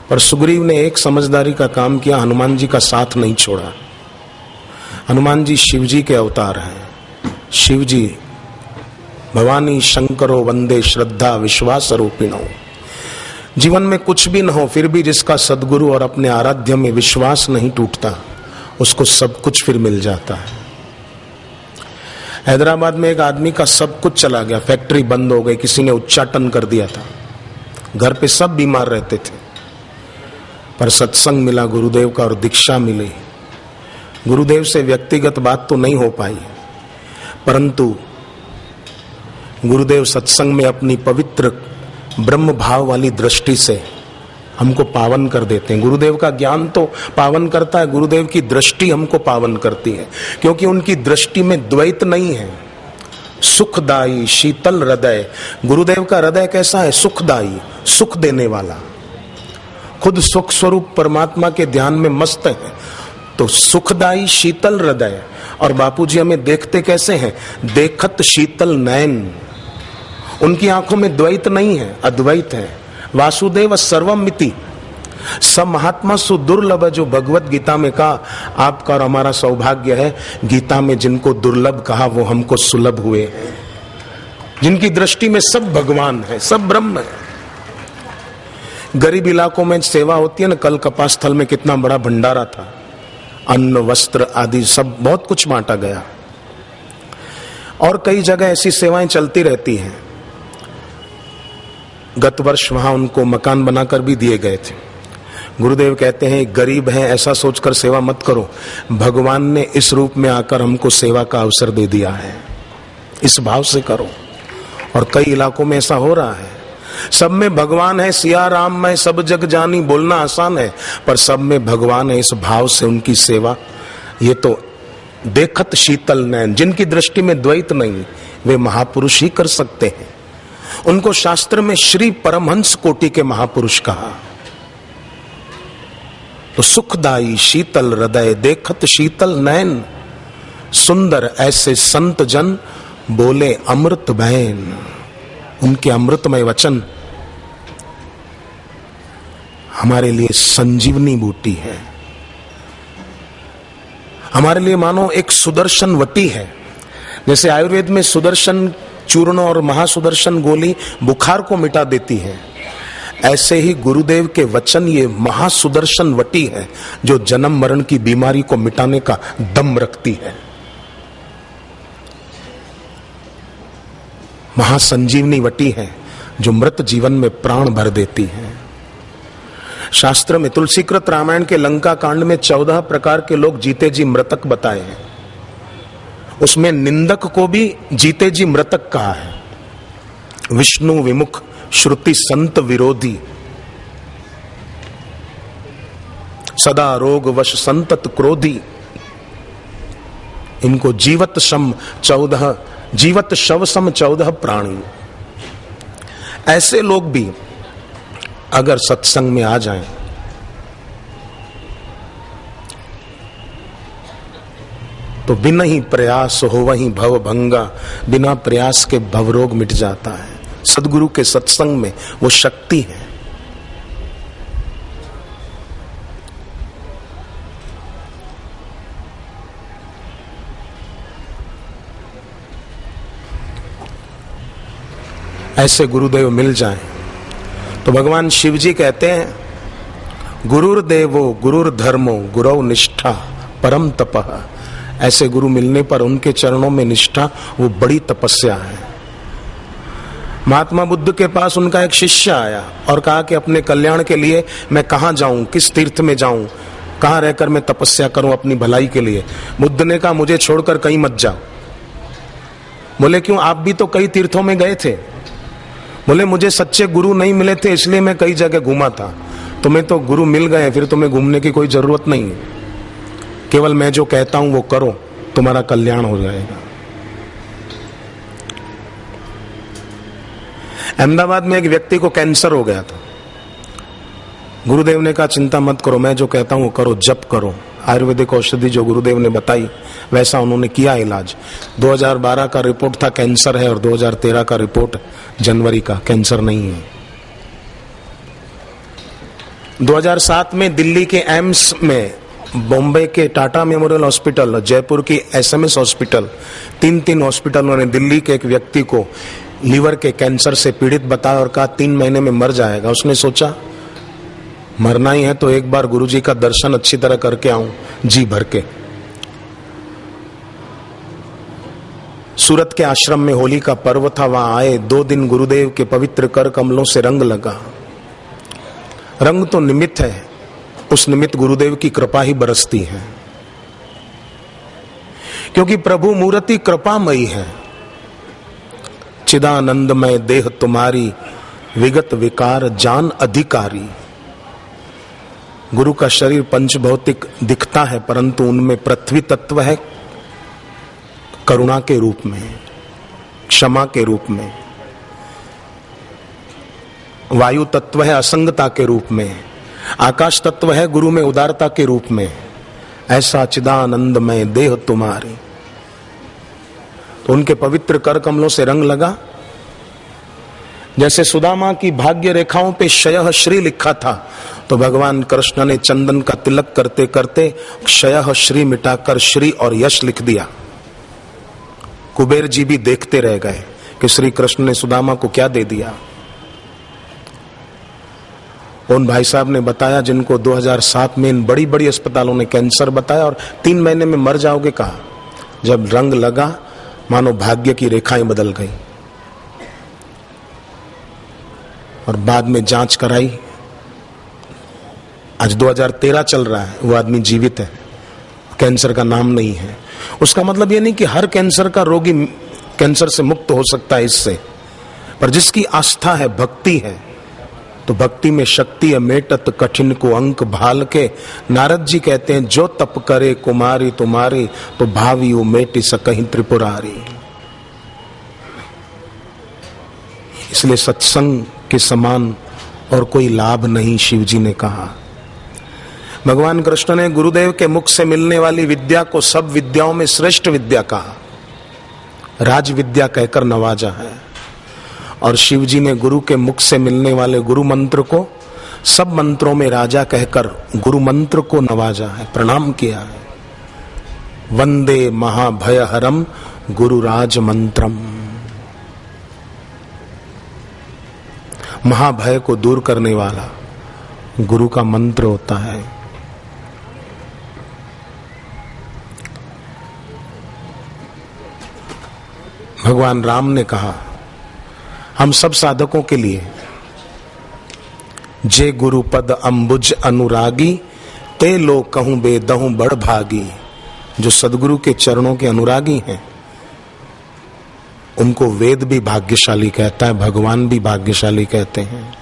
पर सुग्रीव ने एक समझदारी का काम किया, हनुमान जी का साथ नहीं छोड़ा। हनुमान जी शिव जी के अवतार हैं। शिव जी भवानी शंकरो वंदे श्रद्धा विश्वास रूपिणो। जीवन में कुछ भी न हो फिर भी जिसका सदगुरु और अपने आराध्य में विश्वास नहीं टूटता, उसको सब कुछ फिर मिल जाता है। हैदराबाद में एक आदमी का सब कुछ चला गया, फैक्ट्री बंद हो गई, किसी ने उच्चाटन कर दिया था, घर पे सब बीमार रहते थे, पर सत्संग मिला गुरुदेव का और दीक्षा मिली। गुरुदेव से व्यक्तिगत बात तो नहीं हो पाई, परंतु गुरुदेव सत्संग में अपनी पवित्र ब्रह्म भाव वाली दृष्टि से हमको पावन कर देते हैं। गुरुदेव का ज्ञान तो पावन करता है, गुरुदेव की दृष्टि हमको पावन करती है, क्योंकि उनकी दृष्टि में द्वैत नहीं है। सुखदायी शीतल हृदय, गुरुदेव का हृदय कैसा है? सुखदायी, सुख देने वाला। खुद सुख स्वरूप परमात्मा के ध्यान में मस्त है, तो सुखदायी शीतल हृदय। और बापूजी हमें देखते कैसे हैं? देखत शीतल नयन, उनकी आंखों में द्वैत नहीं है, अद्वैत है। वासुदेव सर्वमिति, सब महात्मा सुदुर्लभ, जो भगवत गीता में कहा। आपका और हमारा सौभाग्य है, गीता में जिनको दुर्लभ कहा वो हमको सुलभ हुए हैं, जिनकी दृष्टि में सब भगवान है, सब ब्रह्म है। गरीब इलाकों में सेवा होती है ना, कल कपास स्थल में कितना बड़ा भंडारा था, अन्न वस्त्र आदि सब बहुत कुछ बांटा गया, और कई जगह ऐसी सेवाएं चलती रहती हैं। गत वर्ष वहां उनको मकान बनाकर भी दिए गए थे। गुरुदेव कहते हैं गरीब हैं ऐसा सोचकर सेवा मत करो, भगवान ने इस रूप में आकर हमको सेवा का अवसर दे दिया है, इस भाव से करो। और कई इलाकों में ऐसा हो रहा है, सब में भगवान है, सिया राम मैं सब जग जानी, बोलना आसान है, पर सब में भगवान है, इस भाव से उनकी सेवा। ये तो देखत शीतल नयन, जिनकी दृष्टि में द्वैत नहीं, वे महापुरुष ही कर सकते हैं। उनको शास्त्र में श्री परमहंस कोटि के महापुरुष कहा। तो सुखदाई शीतल हृदय, देखत शीतल नयन, सुंदर ऐसे संत जन, बोले अमृत बहन। उनके अमृतमय वचन हमारे लिए संजीवनी बूटी है, हमारे लिए मानो एक सुदर्शन वटी है। जैसे आयुर्वेद में सुदर्शन चूर्ण और महासुदर्शन गोली बुखार को मिटा देती है, ऐसे ही गुरुदेव के वचन ये महासुदर्शन वटी है जो जन्म मरण की बीमारी को मिटाने का दम रखती है। महासंजीवनी वटी है जो मृत जीवन में प्राण भर देती है। शास्त्र में तुलसीकृत रामायण के लंका कांड में 14 प्रकार के लोग जीते जी मृतक बताए हैं। उसमें निंदक को भी जीते जी मृतक कहा है। विष्णु विमुख, श्रुति संत विरोधी, सदा रोग वश संतत क्रोधी, इनको जीवत शव सम 14 प्राणी। ऐसे लोग भी अगर सत्संग में आ जाएं तो बिना ही प्रयास हो वहीं भव भंगा, बिना प्रयास के भवरोग मिट जाता है। सदगुरु के सत्संग में वो शक्ति है। ऐसे गुरुदेव मिल जाएं तो भगवान शिव जी कहते हैं, गुरुर्देवो गुरुर्धर्मो गुरौ निष्ठा परम तपः। ऐसे गुरु मिलने पर उनके चरणों में निष्ठा वो बड़ी तपस्या है। महात्मा बुद्ध के पास उनका एक शिष्य आया और कहा कि अपने कल्याण के लिए मैं कहाँ जाऊं, किस तीर्थ में जाऊं, कहाँ रहकर मैं तपस्या करूं अपनी भलाई के लिए। बुद्ध ने कहा, मुझे छोड़कर कहीं मत जाओ। बोले क्यों? आप भी तो कई तीर्थों में गए थे। बोले मुझे सच्चे गुरु नहीं मिले थे इसलिए मैं कई जगह घूमा था। तुम्हें तो गुरु मिल गए, फिर तुम्हें घूमने की कोई जरूरत नहीं है। केवल मैं जो कहता हूं वो करो, तुम्हारा कल्याण हो जाएगा। अहमदाबाद में एक व्यक्ति को कैंसर हो गया था। गुरुदेव ने कहा चिंता मत करो, मैं जो कहता हूं वो करो, जप करो। आयुर्वेदिक औषधि जो गुरुदेव ने बताई वैसा उन्होंने किया इलाज। 2012 का रिपोर्ट था कैंसर है और 2013 का रिपोर्ट जनवरी का कैंसर नहीं है। 2007 में दिल्ली के एम्स में, बॉम्बे के टाटा मेमोरियल हॉस्पिटल, जयपुर की SMS हॉस्पिटल, तीन हॉस्पिटलों ने दिल्ली के एक व्यक्ति को लीवर के कैंसर से पीड़ित बताया और कहा 3 महीने में मर जाएगा। उसने सोचा मरना ही है तो एक बार गुरुजी का दर्शन अच्छी तरह करके आऊं जी भर के। सूरत के आश्रम में होली का पर्व था, वहां आए। 2 दिन गुरुदेव के पवित्र कर कमलों से रंग लगा। रंग तो निमित्त है, उस निमित्त गुरुदेव की कृपा ही बरसती है, क्योंकि प्रभु मूर्ति कृपामयी है। चिदानंदमय देह तुम्हारी, विगत विकार जान अधिकारी। गुरु का शरीर पंचभौतिक दिखता है परंतु उनमें पृथ्वी तत्व है करुणा के रूप में, क्षमा के रूप में। वायु तत्व है असंगता के रूप में। आकाश तत्व है गुरु में उदारता के रूप में। ऐसा चिदानंदमय देह तुम्हारी। तो उनके पवित्र कर कमलों से रंग लगा। जैसे सुदामा की भाग्य रेखाओं पे क्षयः श्री लिखा था, तो भगवान कृष्ण ने चंदन का तिलक करते करते क्षयः श्री मिटाकर श्री और यश लिख दिया। कुबेर जी भी देखते रह गए कि श्री कृष्ण ने सुदामा को क्या दे दिया। उन भाई साहब ने बताया जिनको 2007 में इन बड़ी बड़ी अस्पतालों ने कैंसर बताया और 3 महीने में मर जाओगे कहा। जब रंग लगा मानो भाग्य की रेखाएं बदल गई। और बाद में जांच कराई, आज 2013 चल रहा है, वो आदमी जीवित है, कैंसर का नाम नहीं है। उसका मतलब ये नहीं कि हर कैंसर का रोगी कैंसर से मुक्त हो सकता है इससे, पर जिसकी आस्था है, भक्ति है, तो भक्ति में शक्ति है। मेटत कठिन को अंक भाल के, नारद जी कहते हैं जो तप करे कुमारी तुम्हारी, तो भावी वो मेटी सकहीं त्रिपुरारी। इसलिए सत्संग के समान और कोई लाभ नहीं, शिव जी ने कहा। भगवान कृष्ण ने गुरुदेव के मुख से मिलने वाली विद्या को सब विद्याओं में श्रेष्ठ विद्या कहा, राज विद्या कहकर नवाजा है। और शिव जी ने गुरु के मुख से मिलने वाले गुरु मंत्र को सब मंत्रों में राजा कहकर गुरु मंत्र को नवाजा है, प्रणाम किया है। वंदे महाभयहरम गुरुराज मंत्रम। महाभय को दूर करने वाला गुरु का मंत्र होता है। भगवान राम ने कहा हम सब साधकों के लिए, जे गुरु पद अंबुज अनुरागी, ते लो कहूं बेदहूं बड़ भागी। जो सदगुरु के चरणों के अनुरागी हैं उनको वेद भी भाग्यशाली कहता है, भगवान भी भाग्यशाली कहते हैं।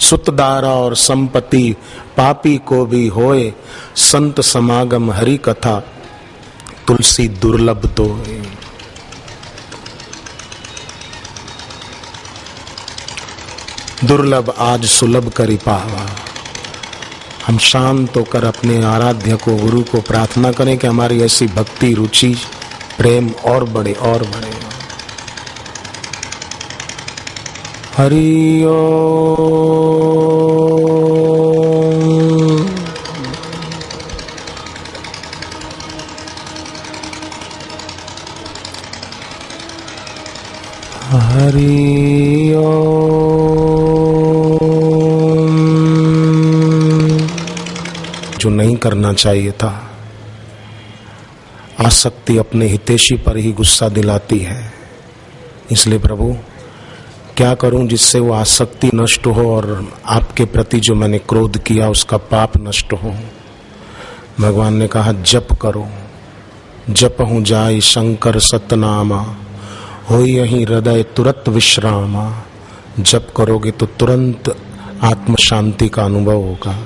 सुतदारा और संपत्ति पापी को भी होए, संत समागम हरि कथा तुलसी दुर्लभ तो है। दुर्लभ आज सुलभ करी पावा। हम शांत होकर अपने आराध्य को, गुरु को प्रार्थना करें कि हमारी ऐसी भक्ति, रुचि, प्रेम और बढ़े और बढ़े। हरि ओम। हरि ओम। जो नहीं करना चाहिए था, आसक्ति अपने हितैषी पर ही गुस्सा दिलाती है। इसलिए प्रभु क्या करूं जिससे वो आसक्ति नष्ट हो और आपके प्रति जो मैंने क्रोध किया उसका पाप नष्ट हो। भगवान ने कहा जप करो, जपहु जाय शंकर सतनामा, होई यहीं हृदय तुरंत विश्रामा। जप करोगे तो तुरंत आत्म शांति का अनुभव होगा।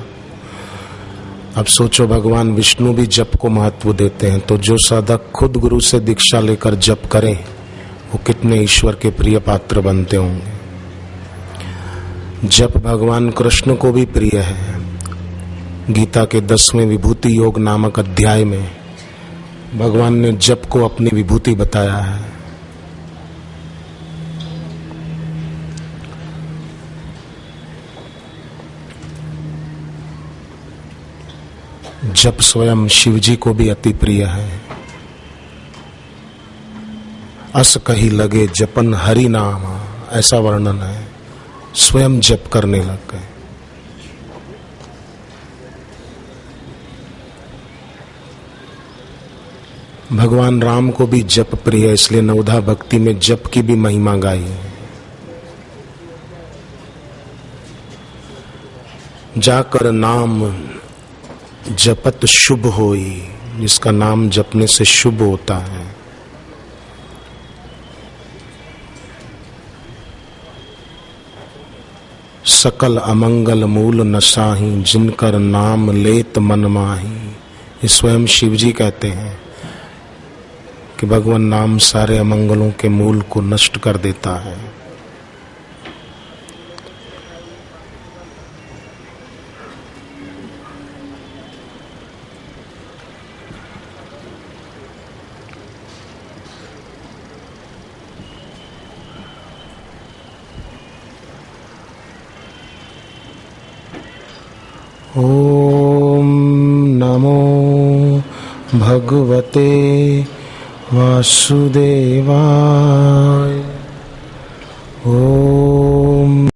अब सोचो भगवान विष्णु भी जप को महत्व देते हैं, तो जो साधक खुद गुरु से दीक्षा लेकर जप करें वो कितने ईश्वर के प्रिय पात्र बनते होंगे। जप भगवान कृष्ण को भी प्रिय है। गीता के 10वें विभूति योग नामक अध्याय में भगवान ने जप को अपनी विभूति बताया है। जप स्वयं शिव जी को भी अति प्रिय है। अस कही लगे जपन हरि नाम, ऐसा वर्णन है। स्वयं जप करने लग गए। भगवान राम को भी जप प्रिय है, इसलिए नवधा भक्ति में जप की भी महिमा गाई है। जाकर नाम जपत शुभ होई, जिसका नाम जपने से शुभ होता है। सकल अमंगल मूल नसाही, जिनकर नाम लेत मन माही। ये स्वयं शिव जी कहते हैं कि भगवान नाम सारे अमंगलों के मूल को नष्ट कर देता है। ओम नमो भगवते वासुदेवाय। ओम